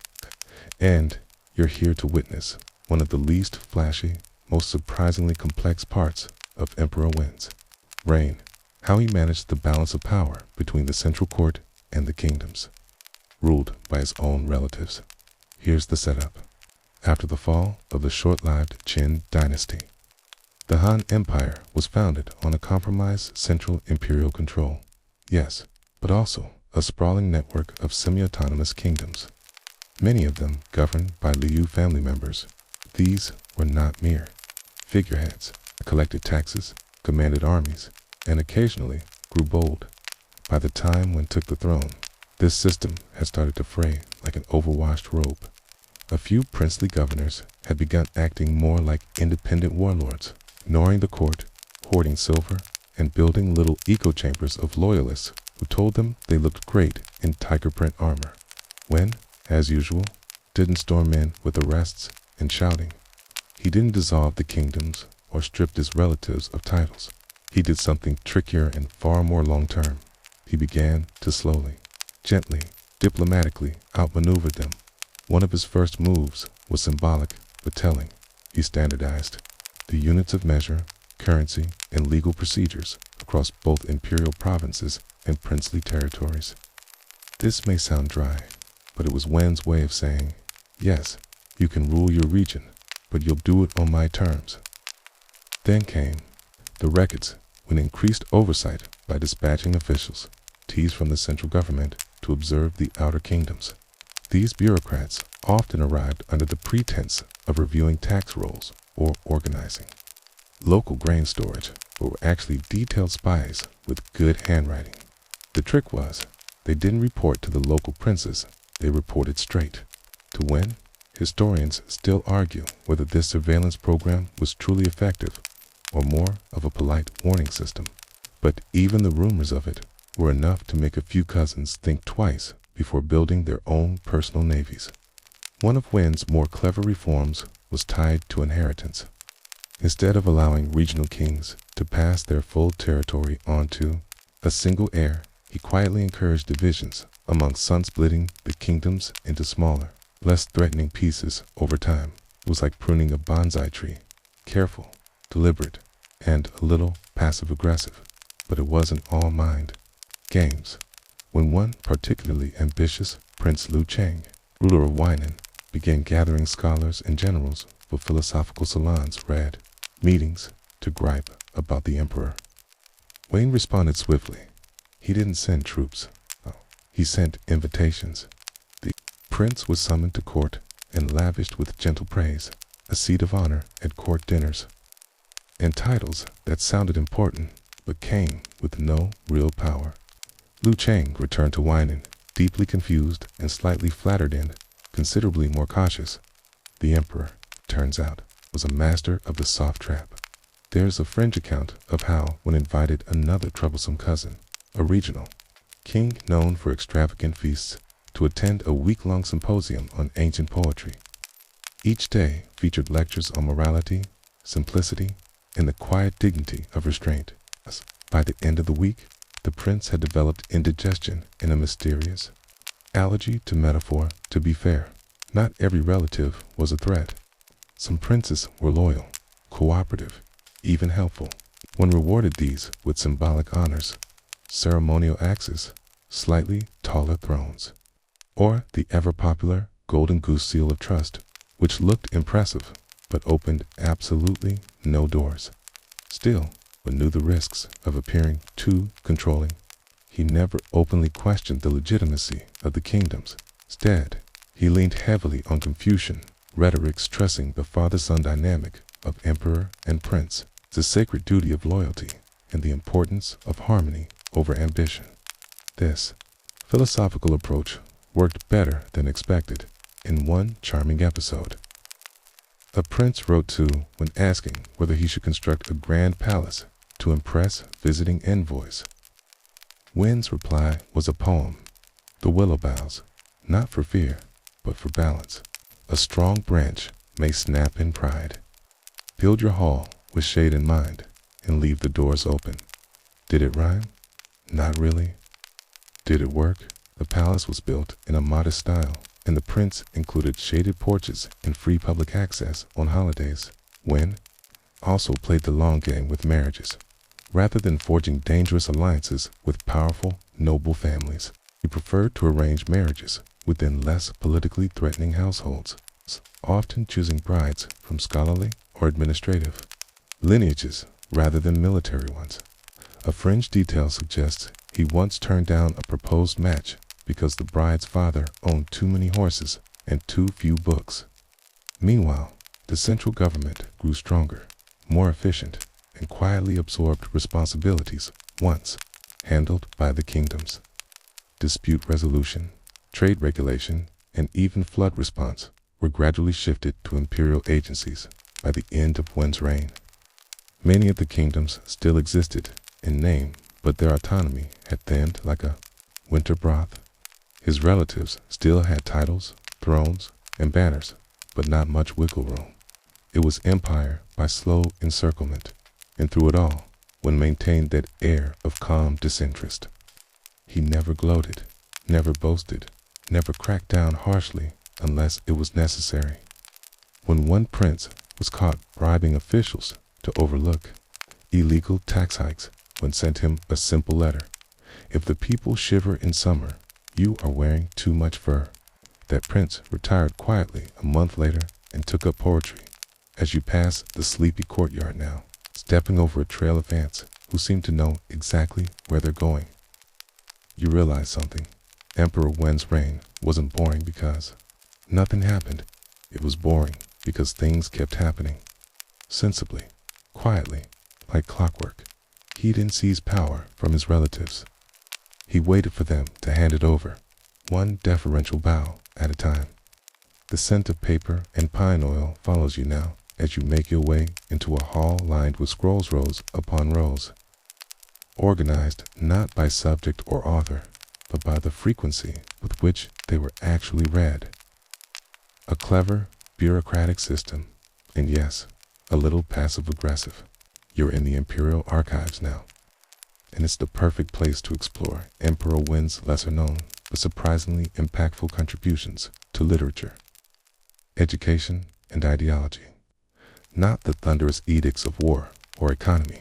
Speaker 1: and you're here to witness one of the least flashy, most surprisingly complex parts of Emperor Wen's reign, how he managed the balance of power between the central court and the kingdoms, ruled by his own relatives. Here's the setup. After the fall of the short-lived Qin dynasty, The Han Empire was founded on a compromised central imperial control, yes, but also a sprawling network of semi-autonomous kingdoms, many of them governed by Liu family members. These were not mere figureheads, collected taxes, commanded armies, and occasionally grew bold. By the time Wen took the throne, this system had started to fray like an overwashed robe. A few princely governors had begun acting more like independent warlords, ignoring the court, hoarding silver, and building little echo chambers of loyalists who told them they looked great in tiger print armor. Wen, as usual, didn't storm in with arrests and shouting. He didn't dissolve the kingdoms or strip his relatives of titles. He did something trickier and far more long-term. He began to slowly, gently, diplomatically outmaneuver them. One of his first moves was symbolic but telling. He standardized the units of measure, currency, and legal procedures across both imperial provinces and princely territories. This may sound dry, but it was Wen's way of saying, yes, you can rule your region, but you'll do it on my terms. Then came the records, when increased oversight by dispatching officials, teased from the central government to observe the outer kingdoms. These bureaucrats often arrived under the pretense of reviewing tax rolls or organizing local grain storage, but were actually detailed spies with good handwriting. The trick was, they didn't report to the local princes, they reported straight to Wen. Historians still argue whether this surveillance program was truly effective or more of a polite warning system. But even the rumors of it were enough to make a few cousins think twice before building their own personal navies. One of Wen's more clever reforms was tied to inheritance. Instead of allowing regional kings to pass their full territory on to a single heir, he quietly encouraged divisions among sons, splitting the kingdoms into smaller, less threatening pieces over time. It was like pruning a bonsai tree, careful, deliberate, and a little passive-aggressive. But it wasn't all mind games. When one particularly ambitious Prince Liu Cheng, ruler of Weinan, began gathering scholars and generals for philosophical salons, read meetings to gripe about the emperor, Wen responded swiftly. He didn't send troops. He sent invitations. The prince was summoned to court and lavished with gentle praise, a seat of honor at court dinners, and titles that sounded important but came with no real power. Liu Cheng returned to Weinan, deeply confused and slightly flattered and considerably more cautious. The emperor, turns out, was a master of the soft trap. There's a fringe account of how, when invited another troublesome cousin, a regional king known for extravagant feasts, to attend a week-long symposium on ancient poetry. Each day featured lectures on morality, simplicity, and the quiet dignity of restraint. By the end of the week, the prince had developed indigestion and a mysterious allergy to metaphor. To be fair, not every relative was a threat. Some princes were loyal, cooperative, even helpful. One rewarded these with symbolic honors, ceremonial axes, slightly taller thrones, or the ever-popular golden goose seal of trust, which looked impressive but opened absolutely no doors. Still, Wen knew the risks of appearing too controlling. He never openly questioned the legitimacy of the kingdoms. Instead, he leaned heavily on Confucian rhetoric, stressing the father-son dynamic of emperor and prince, the sacred duty of loyalty, and the importance of harmony over ambition. This philosophical approach worked better than expected. In one charming episode, a prince wrote to Wen asking whether he should construct a grand palace to impress visiting envoys. Wen's reply was a poem, The Willow Boughs, not for fear, but for balance. A strong branch may snap in pride. Build your hall with shade in mind and leave the doors open. Did it rhyme? Not really. Did it work? The palace was built in a modest style, and the prince included shaded porches and free public access on holidays. Wen also played the long game with marriages. Rather than forging dangerous alliances with powerful, noble families, he preferred to arrange marriages within less politically threatening households, often choosing brides from scholarly or administrative lineages rather than military ones. A fringe detail suggests he once turned down a proposed match because the bride's father owned too many horses and too few books. Meanwhile, the central government grew stronger, more efficient, and quietly absorbed responsibilities once handled by the kingdoms. Dispute resolution, trade regulation, and even flood response were gradually shifted to imperial agencies by the end of Wen's reign. Many of the kingdoms still existed in name, but their autonomy had thinned like a winter broth. His relatives still had titles, thrones, and banners, but not much wiggle room. It was empire by slow encirclement, and through it all, Wen maintained that air of calm disinterest. He never gloated, never boasted, never cracked down harshly unless it was necessary. When one prince was caught bribing officials to overlook illegal tax hikes, Wen sent him a simple letter. If the people shiver in summer, you are wearing too much fur. That prince retired quietly a month later and took up poetry. As you pass the sleepy courtyard now, stepping over a trail of ants who seem to know exactly where they're going, you realize something. Emperor Wen's reign wasn't boring because nothing happened. It was boring because things kept happening. Sensibly, quietly, like clockwork. He didn't seize power from his relatives. He waited for them to hand it over, one deferential bow at a time. The scent of paper and pine oil follows you now as you make your way into a hall lined with scrolls rows upon rows, organized not by subject or author, but by the frequency with which they were actually read. A clever, bureaucratic system, and yes, a little passive-aggressive. You're in the Imperial archives now, and it's the perfect place to explore Emperor Wen's lesser-known but surprisingly impactful contributions to literature, education, and ideology. Not the thunderous edicts of war or economy,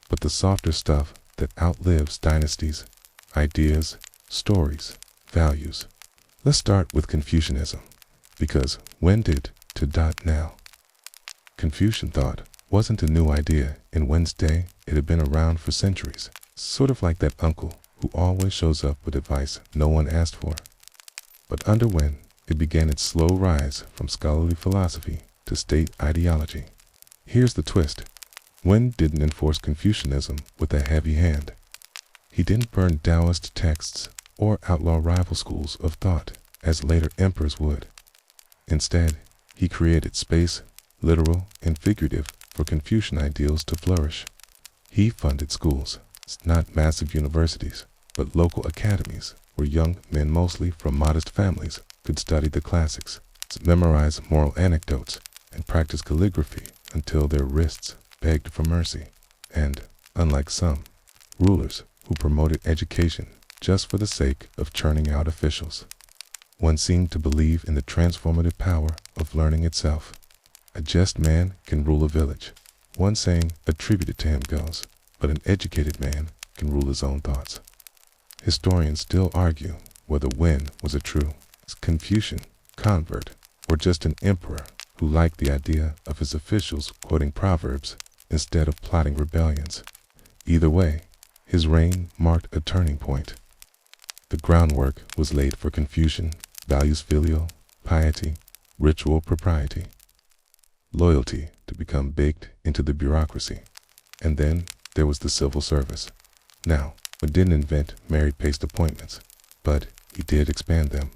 Speaker 1: but the softer stuff that outlives dynasties, ideas, stories, values. Let's start with Confucianism, because when did to now? Confucian thought wasn't a new idea in Wen's day. It had been around for centuries, sort of like that uncle who always shows up with advice no one asked for. But under Wen, it began its slow rise from scholarly philosophy to state ideology. Here's the twist. Wen didn't enforce Confucianism with a heavy hand. He didn't burn Taoist texts or outlaw rival schools of thought as later emperors would. Instead, he created space, literal and figurative, for Confucian ideals to flourish. He funded schools, not massive universities, but local academies where young men mostly from modest families could study the classics, memorize moral anecdotes, and practice calligraphy until their wrists begged for mercy. And, unlike some rulers who promoted education just for the sake of churning out officials, one seemed to believe in the transformative power of learning itself. A just man can rule a village. One saying attributed to him goes, but an educated man can rule his own thoughts. Historians still argue whether Wen was a true Confucian convert or just an emperor who liked the idea of his officials quoting proverbs instead of plotting rebellions. Either way, his reign marked a turning point. The groundwork was laid for Confucian values: filial piety, ritual propriety, loyalty to become baked into the bureaucracy. And then there was the civil service. Now, Wen didn't invent merit-based appointments, but he did expand them.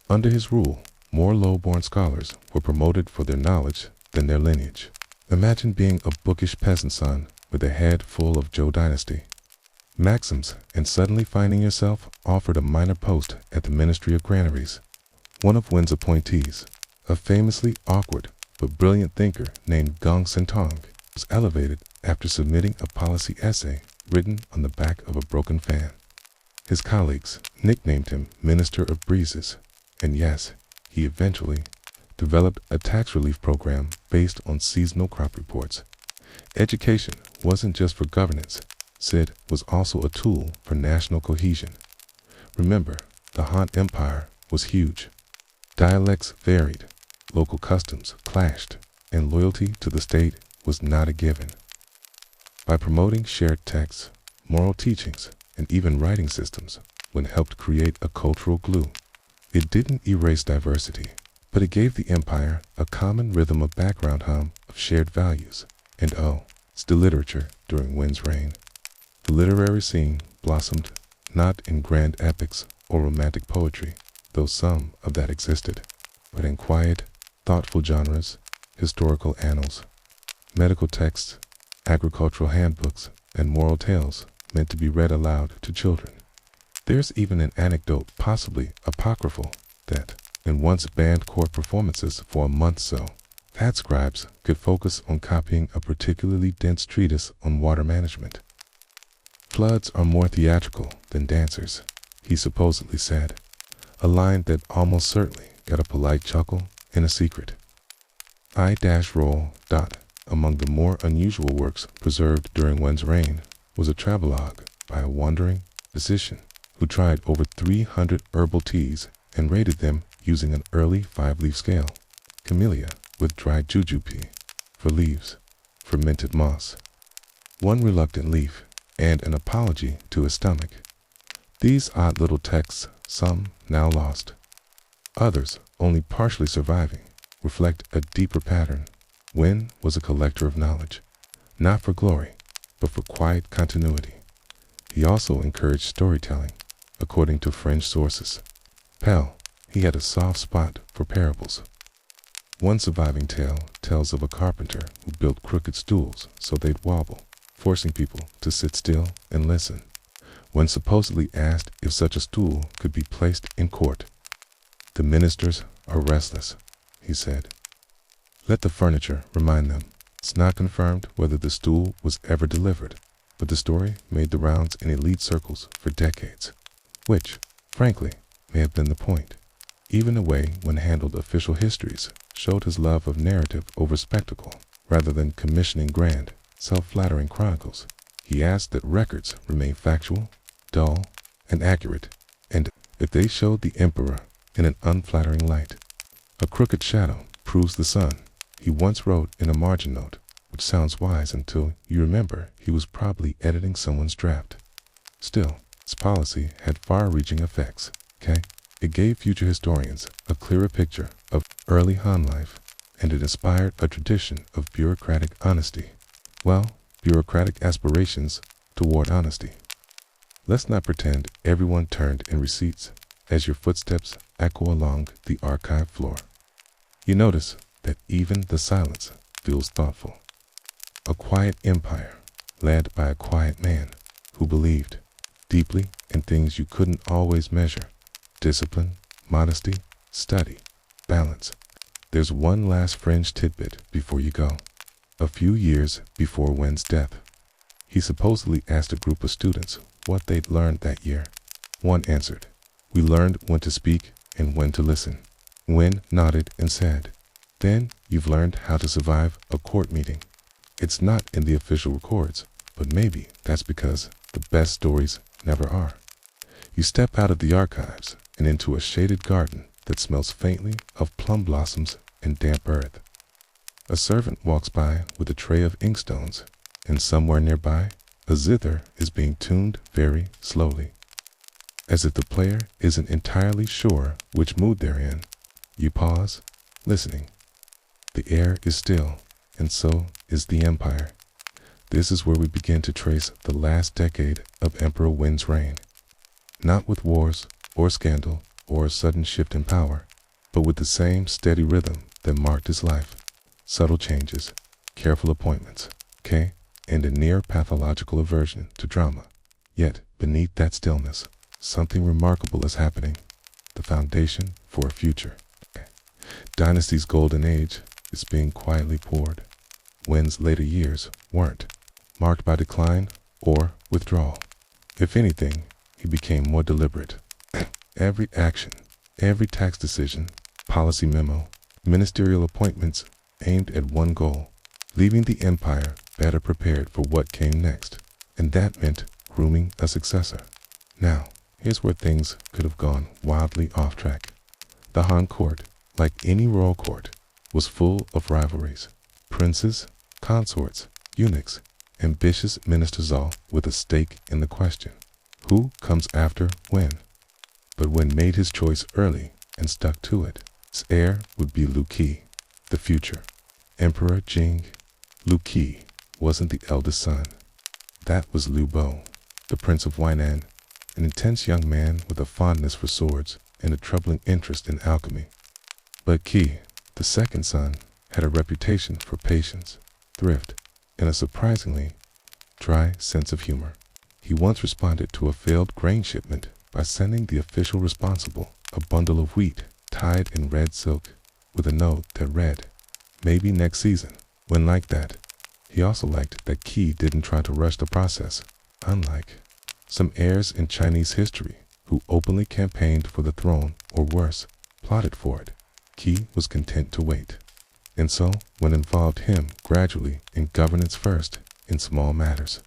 Speaker 1: Under his rule, more low-born scholars were promoted for their knowledge than their lineage. Imagine being a bookish peasant son with a head full of Zhou dynasty maxims and suddenly finding yourself offered a minor post at the Ministry of Granaries. One of Wen's appointees, a famously awkward but brilliant thinker named Gong Sentong, was elevated after submitting a policy essay written on the back of a broken fan. His colleagues nicknamed him Minister of Breezes, and yes, he eventually developed a tax relief program based on seasonal crop reports. Education wasn't just for governance. It was also a tool for national cohesion. Remember, the Han Empire was huge. Dialects varied, local customs clashed, and loyalty to the state was not a given. By promoting shared texts, moral teachings, and even writing systems, Wen helped create a cultural glue. It didn't erase diversity, but it gave the empire a common rhythm of background hum of shared values. And still literature during Wen's reign. The literary scene blossomed not in grand epics or romantic poetry, though some of that existed, but in quiet, thoughtful genres, historical annals, medical texts, agricultural handbooks, and moral tales meant to be read aloud to children. There's even an anecdote, possibly apocryphal, that Wen once banned court performances for a month so that scribes could focus on copying a particularly dense treatise on water management. Floods are more theatrical than dancers, he supposedly said, a line that almost certainly got a polite chuckle and a secret. I-roll. Among the more unusual works preserved during Wen's reign was a travelogue by a wandering physician who tried over 300 herbal teas and rated them using an early 5-leaf scale, camellia with dried jujube for leaves, fermented moss, one reluctant leaf, and an apology to his stomach. These odd little texts, some now lost, others only partially surviving, reflect a deeper pattern. Wen was a collector of knowledge, not for glory, but for quiet continuity. He also encouraged storytelling, according to French sources. He had a soft spot for parables. One surviving tale tells of a carpenter who built crooked stools so they'd wobble, forcing people to sit still and listen. When supposedly asked if such a stool could be placed in court, "The ministers are restless," he said. Let the furniture remind them. It's not confirmed whether the stool was ever delivered, but the story made the rounds in elite circles for decades, which, frankly, may have been the point. Even the way Wen handled official histories showed his love of narrative over spectacle, rather than commissioning grand, self-flattering chronicles. He asked that records remain factual, dull, and accurate, and if they showed the emperor in an unflattering light, a crooked shadow proves the sun. He once wrote in a margin note, which sounds wise until you remember he was probably editing someone's draft. Still, his policy had far-reaching effects, It gave future historians a clearer picture of early Han life, and it inspired a tradition of bureaucratic honesty. Bureaucratic aspirations toward honesty. Let's not pretend everyone turned in receipts as your footsteps echo along the archive floor. You notice that even the silence feels thoughtful. A quiet empire led by a quiet man who believed deeply in things you couldn't always measure: discipline, modesty, study, balance. There's one last fringe tidbit before you go. A few years before Wen's death, he supposedly asked a group of students what they'd learned that year. One answered, "We learned when to speak and when to listen." Wen nodded and said, "Then you've learned how to survive a court meeting." It's not in the official records, but maybe that's because the best stories never are. You step out of the archives and into a shaded garden that smells faintly of plum blossoms and damp earth. A servant walks by with a tray of inkstones, and somewhere nearby, a zither is being tuned very slowly. As if the player isn't entirely sure which mood they're in, you pause, listening. The air is still, and so is the empire. This is where we begin to trace the last decade of Emperor Wen's reign. Not with wars or scandal or a sudden shift in power, but with the same steady rhythm that marked his life. Subtle changes, careful appointments, and a near pathological aversion to drama. Yet, beneath that stillness, something remarkable is happening. The foundation for a future. Dynasty's golden age is being quietly poured. Wen's later years weren't marked by decline or withdrawal. If anything, he became more deliberate. Every action, every tax decision, policy memo, ministerial appointments aimed at one goal: leaving the empire better prepared for what came next. And that meant grooming a successor. Now, here's where things could have gone wildly off track. The Han court, like any royal court, was full of rivalries. Princes, consorts, eunuchs, ambitious ministers all with a stake in the question, who comes after Wen? But Wen made his choice early and stuck to it. His heir would be Lu Qi, the future Emperor Jing. Lu Qi wasn't the eldest son. That was Liu Bo, the Prince of Huainan, an intense young man with a fondness for swords and a troubling interest in alchemy. But Qi, the second son, had a reputation for patience, thrift, and a surprisingly dry sense of humor. He once responded to a failed grain shipment by sending the official responsible a bundle of wheat tied in red silk with a note that read, "Maybe next season." When like that, he also liked that Qi didn't try to rush the process, unlike some heirs in Chinese history who openly campaigned for the throne or worse, plotted for it. Qi was content to wait. And so, when involved him gradually in governance first in small matters,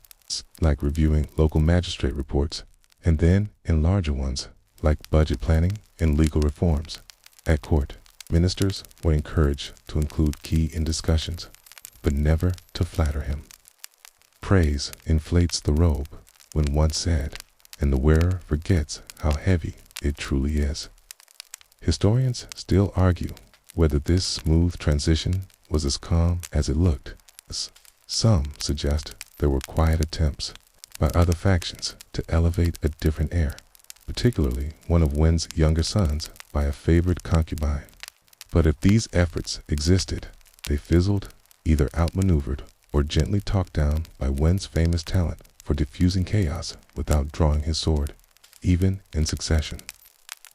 Speaker 1: like reviewing local magistrate reports, and then in larger ones, like budget planning and legal reforms. At court, ministers were encouraged to include Qi in discussions, but never to flatter him. Praise inflates the robe, when once said, and the wearer forgets how heavy it truly is. Historians still argue whether this smooth transition was as calm as it looked. Some suggest there were quiet attempts by other factions to elevate a different heir, particularly one of Wen's younger sons by a favored concubine. But if these efforts existed, they fizzled, either outmaneuvered or gently talked down by Wen's famous talent for diffusing chaos without drawing his sword, even in succession.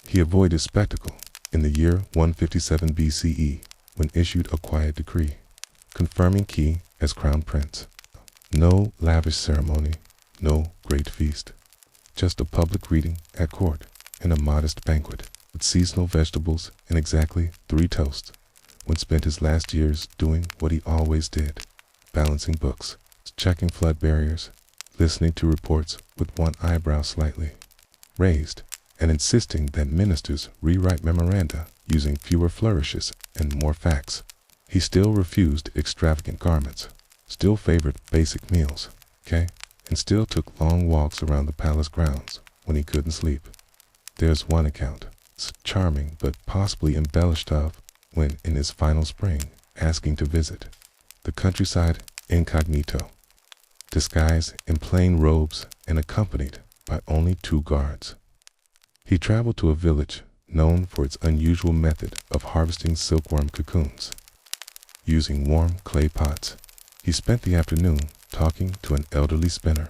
Speaker 1: He avoided spectacle in the year 157 BCE when issued a quiet decree, confirming Qi as crown prince. No lavish ceremony, no great feast, just a public reading at court and a modest banquet with seasonal vegetables and exactly 3 toasts, when spent his last years doing what he always did, balancing books, checking flood barriers, listening to reports with one eyebrow slightly raised, and insisting that ministers rewrite memoranda using fewer flourishes and more facts. He still refused extravagant garments, still favored basic meals, and still took long walks around the palace grounds when he couldn't sleep. There's one account, charming but possibly embellished of, when in his final spring asking to visit the countryside incognito, disguised in plain robes and accompanied by only 2 guards. He traveled to a village known for its unusual method of harvesting silkworm cocoons. Using warm clay pots, he spent the afternoon talking to an elderly spinner,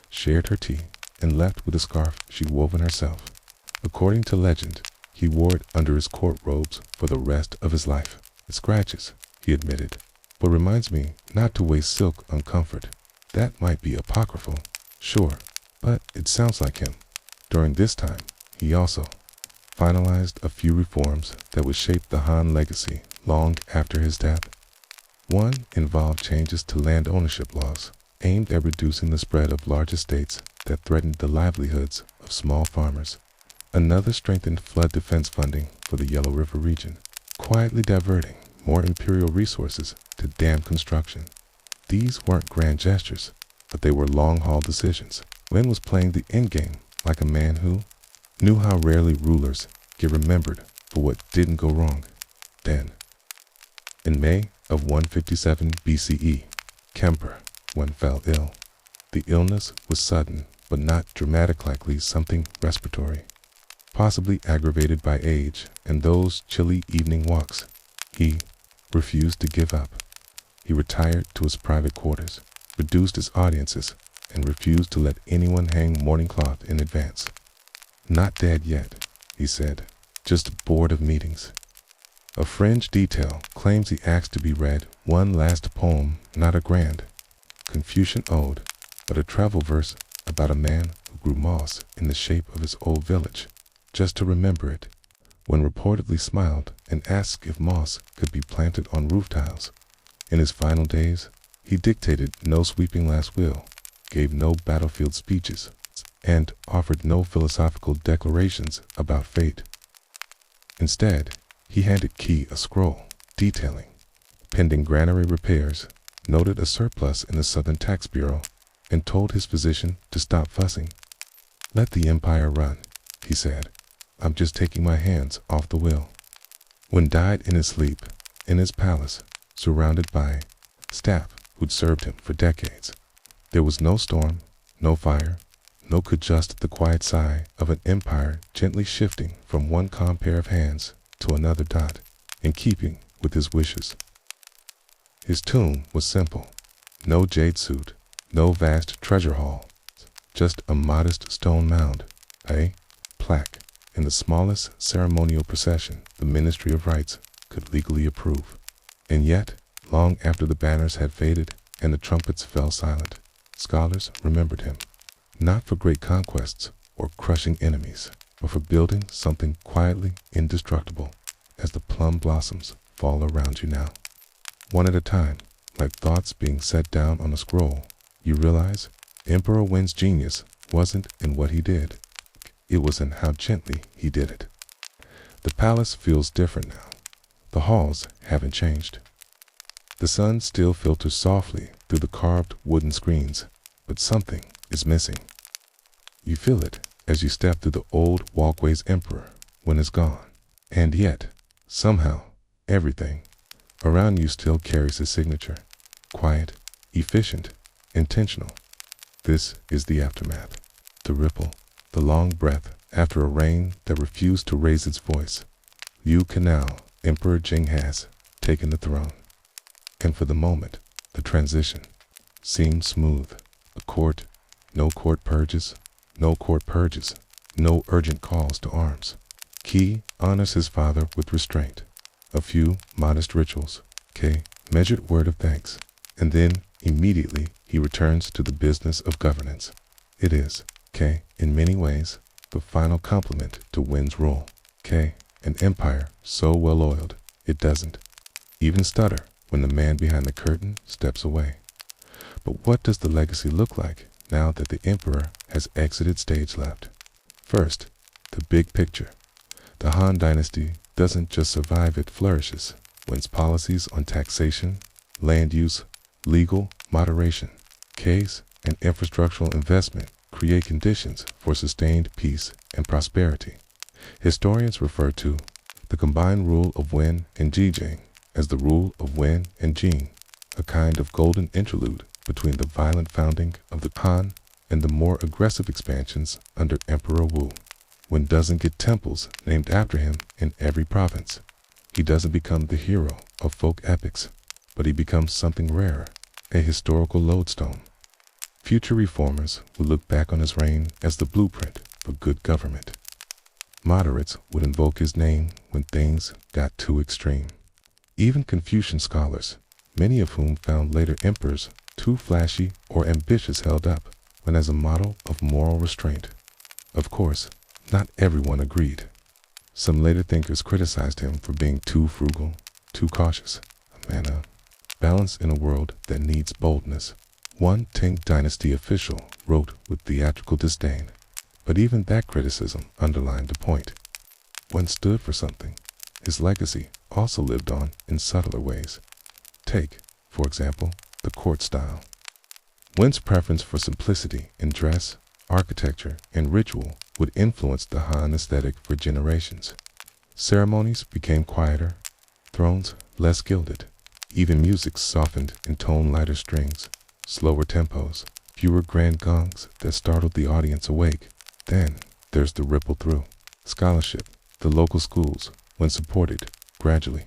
Speaker 1: shared her tea, and left with a scarf she'd woven herself. According to legend, he wore it under his court robes for the rest of his life. It scratches, he admitted, but reminds me not to waste silk on comfort. That might be apocryphal, sure, but it sounds like him. During this time, he also finalized a few reforms that would shape the Han legacy long after his death. One involved changes to land ownership laws, aimed at reducing the spread of large estates that threatened the livelihoods of small farmers. Another strengthened flood defense funding for the Yellow River region, quietly diverting more imperial resources to dam construction. These weren't grand gestures, but they were long-haul decisions. Wen was playing the endgame like a man who knew how rarely rulers get remembered for what didn't go wrong. Then, in May of 157 BCE, Emperor Wen fell ill. The illness was sudden, but not dramatic, likely something respiratory, possibly aggravated by age and those chilly evening walks. He refused to give up. He retired to his private quarters, reduced his audiences, and refused to let anyone hang mourning cloth in advance. "Not dead yet," he said, "just bored of meetings." A fringe detail claims he asked to be read one last poem, not a grand Confucian ode, but a travel verse about a man who grew moss in the shape of his old village, just to remember it. When reportedly smiled and asked if moss could be planted on roof tiles. In his final days, he dictated no sweeping last will, gave no battlefield speeches, and offered no philosophical declarations about fate. Instead, he handed Qi a scroll detailing pending granary repairs, noted a surplus in the Southern Tax Bureau, and told his physician to stop fussing. "Let the empire run," he said. "I'm just taking my hands off the wheel." Wen died in his sleep, in his palace, surrounded by staff who'd served him for decades. There was no storm, no fire, no could just the quiet sigh of an empire gently shifting from one calm pair of hands to another dot, in keeping with his wishes. His tomb was simple. No jade suit, no vast treasure hall, just a modest stone mound, a plaque, in the smallest ceremonial procession the Ministry of Rites could legally approve. And yet, long after the banners had faded and the trumpets fell silent, scholars remembered him, not for great conquests or crushing enemies, but for building something quietly indestructible as the plum blossoms fall around you now. One at a time, like thoughts being set down on a scroll, you realize Emperor Wen's genius wasn't in what he did. It was in how gently he did it. The palace feels different now. The halls haven't changed. The sun still filters softly through the carved wooden screens, but something is missing. You feel it as you step through the old walkways. Emperor Wen is gone. And yet, somehow, everything around you still carries his signature. Quiet, efficient, intentional. This is the aftermath. The ripple, the long breath after a rain that refused to raise its voice. Liu Canal, Emperor Jing has taken the throne. And for the moment, the transition seemed smooth. A court, no court purges, no court purges, no urgent calls to arms. Qi honors his father with restraint. A few modest rituals, measured word of thanks, and then immediately he returns to the business of governance. It is, in many ways, the final complement to Wen's rule. An empire so well oiled, it doesn't even stutter when the man behind the curtain steps away. But what does the legacy look like now that the emperor has exited stage left? First, the big picture. The Han dynasty doesn't just survive, it flourishes. Wen's policies on taxation, land use, legal moderation, and infrastructural investment create conditions for sustained peace and prosperity. Historians refer to the combined rule of Wen and Zhejiang as the rule of Wen and Jing, a kind of golden interlude between the violent founding of the Han and the more aggressive expansions under Emperor Wu. Wen doesn't get temples named after him in every province. He doesn't become the hero of folk epics, but he becomes something rarer, a historical lodestone. Future reformers would look back on his reign as the blueprint for good government. Moderates would invoke his name when things got too extreme. Even Confucian scholars, many of whom found later emperors too flashy or ambitious, held up Wen as a model of moral restraint. Of course, not everyone agreed. Some later thinkers criticized him for being too frugal, too cautious, a balance in a world that needs boldness. One Tang dynasty official wrote with theatrical disdain, but even that criticism underlined the point. Wen stood for something. His legacy also lived on in subtler ways. Take, for example, the court style. Wen's preference for simplicity in dress, architecture, and ritual would influence the Han aesthetic for generations. Ceremonies became quieter, thrones less gilded, even music softened in tone lighter strings, slower tempos, fewer grand gongs that startled the audience awake. Then there's the ripple through. Scholarship, the local schools, when supported, gradually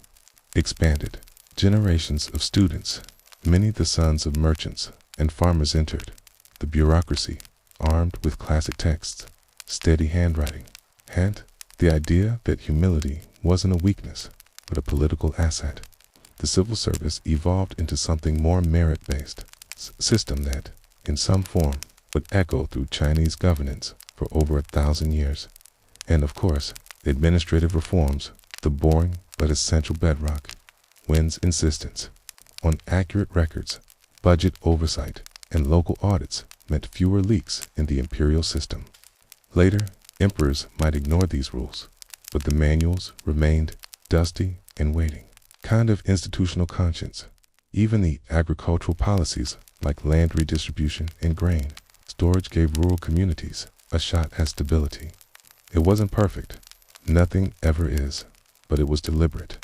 Speaker 1: expanded. Generations of students, many the sons of merchants and farmers, entered. The bureaucracy, armed with classic texts, steady handwriting, and the idea that humility wasn't a weakness, but a political asset. The civil service evolved into something more merit-based, system that, in some form, would echo through Chinese governance for over 1,000 years. And of course, administrative reforms, the boring but essential bedrock. Wen's insistence on accurate records, budget oversight, and local audits meant fewer leaks in the imperial system. Later, emperors might ignore these rules, but the manuals remained dusty and waiting. Kind of institutional conscience. Even the agricultural policies like land redistribution and grain storage gave rural communities a shot at stability. It wasn't perfect. Nothing ever is, but it was deliberate.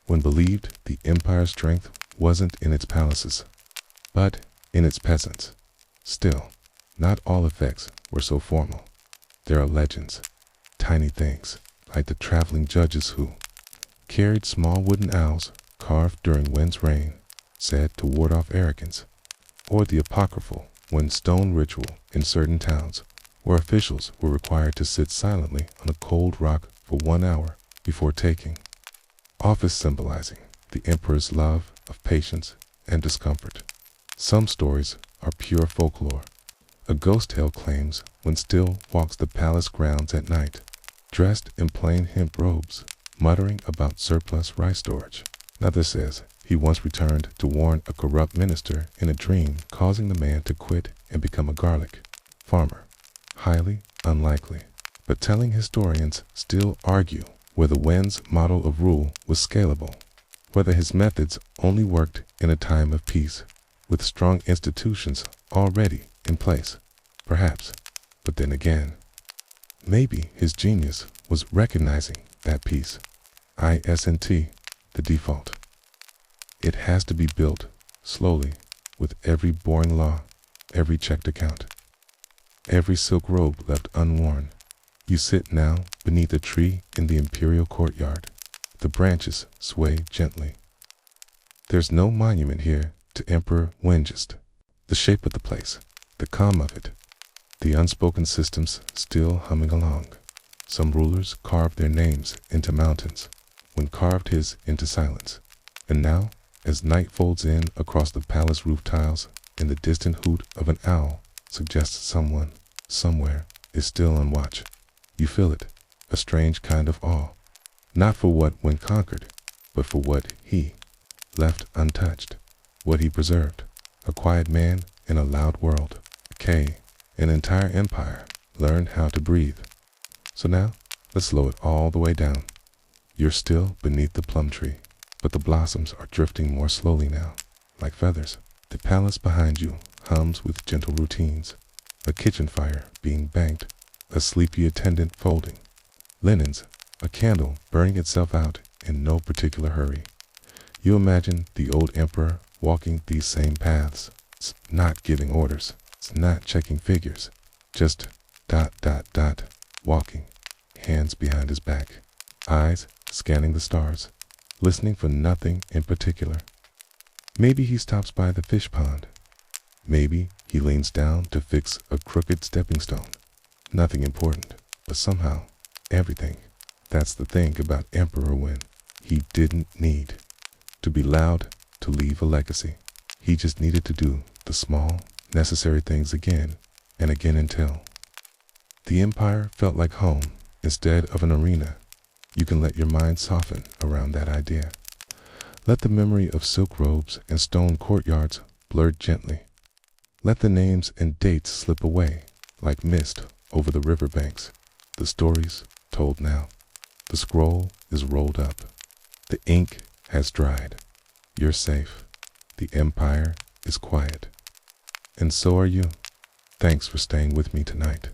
Speaker 1: When believed, the empire's strength wasn't in its palaces, but in its peasants. Still, not all effects were so formal. There are legends, tiny things, like the traveling judges who carried small wooden owls carved during Wen's reign, said to ward off arrogance, or the apocryphal stone ritual in certain towns, where officials were required to sit silently on a cold rock for 1 hour before taking office, symbolizing the emperor's love of patience and discomfort. Some stories are pure folklore. A ghost tale claims Wen still walks the palace grounds at night, dressed in plain hemp robes, muttering about surplus rice storage. Another says he once returned to warn a corrupt minister in a dream, causing the man to quit and become a garlic farmer. Highly unlikely, but telling historians still argue whether Wen's model of rule was scalable, whether his methods only worked in a time of peace, with strong institutions already in place. Perhaps, but then again, maybe his genius was recognizing that peace isn't the default. It has to be built slowly, with every boring law, every checked account, every silk robe left unworn. You sit now beneath a tree in the Imperial courtyard. The branches sway gently. There's no monument here to Emperor Wen, just the shape of the place, the calm of it, the unspoken systems still humming along. Some rulers carved their names into mountains, Wen carved his into silence. And now, as night folds in across the palace roof tiles, and the distant hoot of an owl suggests someone, somewhere, is still on watch, you feel it, a strange kind of awe. Not for what Wen conquered, but for what he left untouched, what he preserved. A quiet man in a loud world. An entire empire learned how to breathe. So now, let's slow it all the way down. You're still beneath the plum tree, but the blossoms are drifting more slowly now, like feathers. The palace behind you hums with gentle routines, a kitchen fire being banked, a sleepy attendant folding linens, a candle burning itself out in no particular hurry. You imagine the old emperor walking these same paths. It's not giving orders, it's not checking figures, just ... walking, hands behind his back, eyes scanning the stars, listening for nothing in particular. Maybe he stops by the fish pond. Maybe he leans down to fix a crooked stepping stone. Nothing important, but somehow, everything. That's the thing about Emperor Wen. He didn't need to be loud to leave a legacy. He just needed to do the small, necessary things again and again until the empire felt like home instead of an arena. You can let your mind soften around that idea. Let the memory of silk robes and stone courtyards blur gently. Let the names and dates slip away like mist over the riverbanks. The stories told now. The scroll is rolled up. The ink has dried. You're safe. The empire is quiet. And so are you. Thanks for staying with me tonight.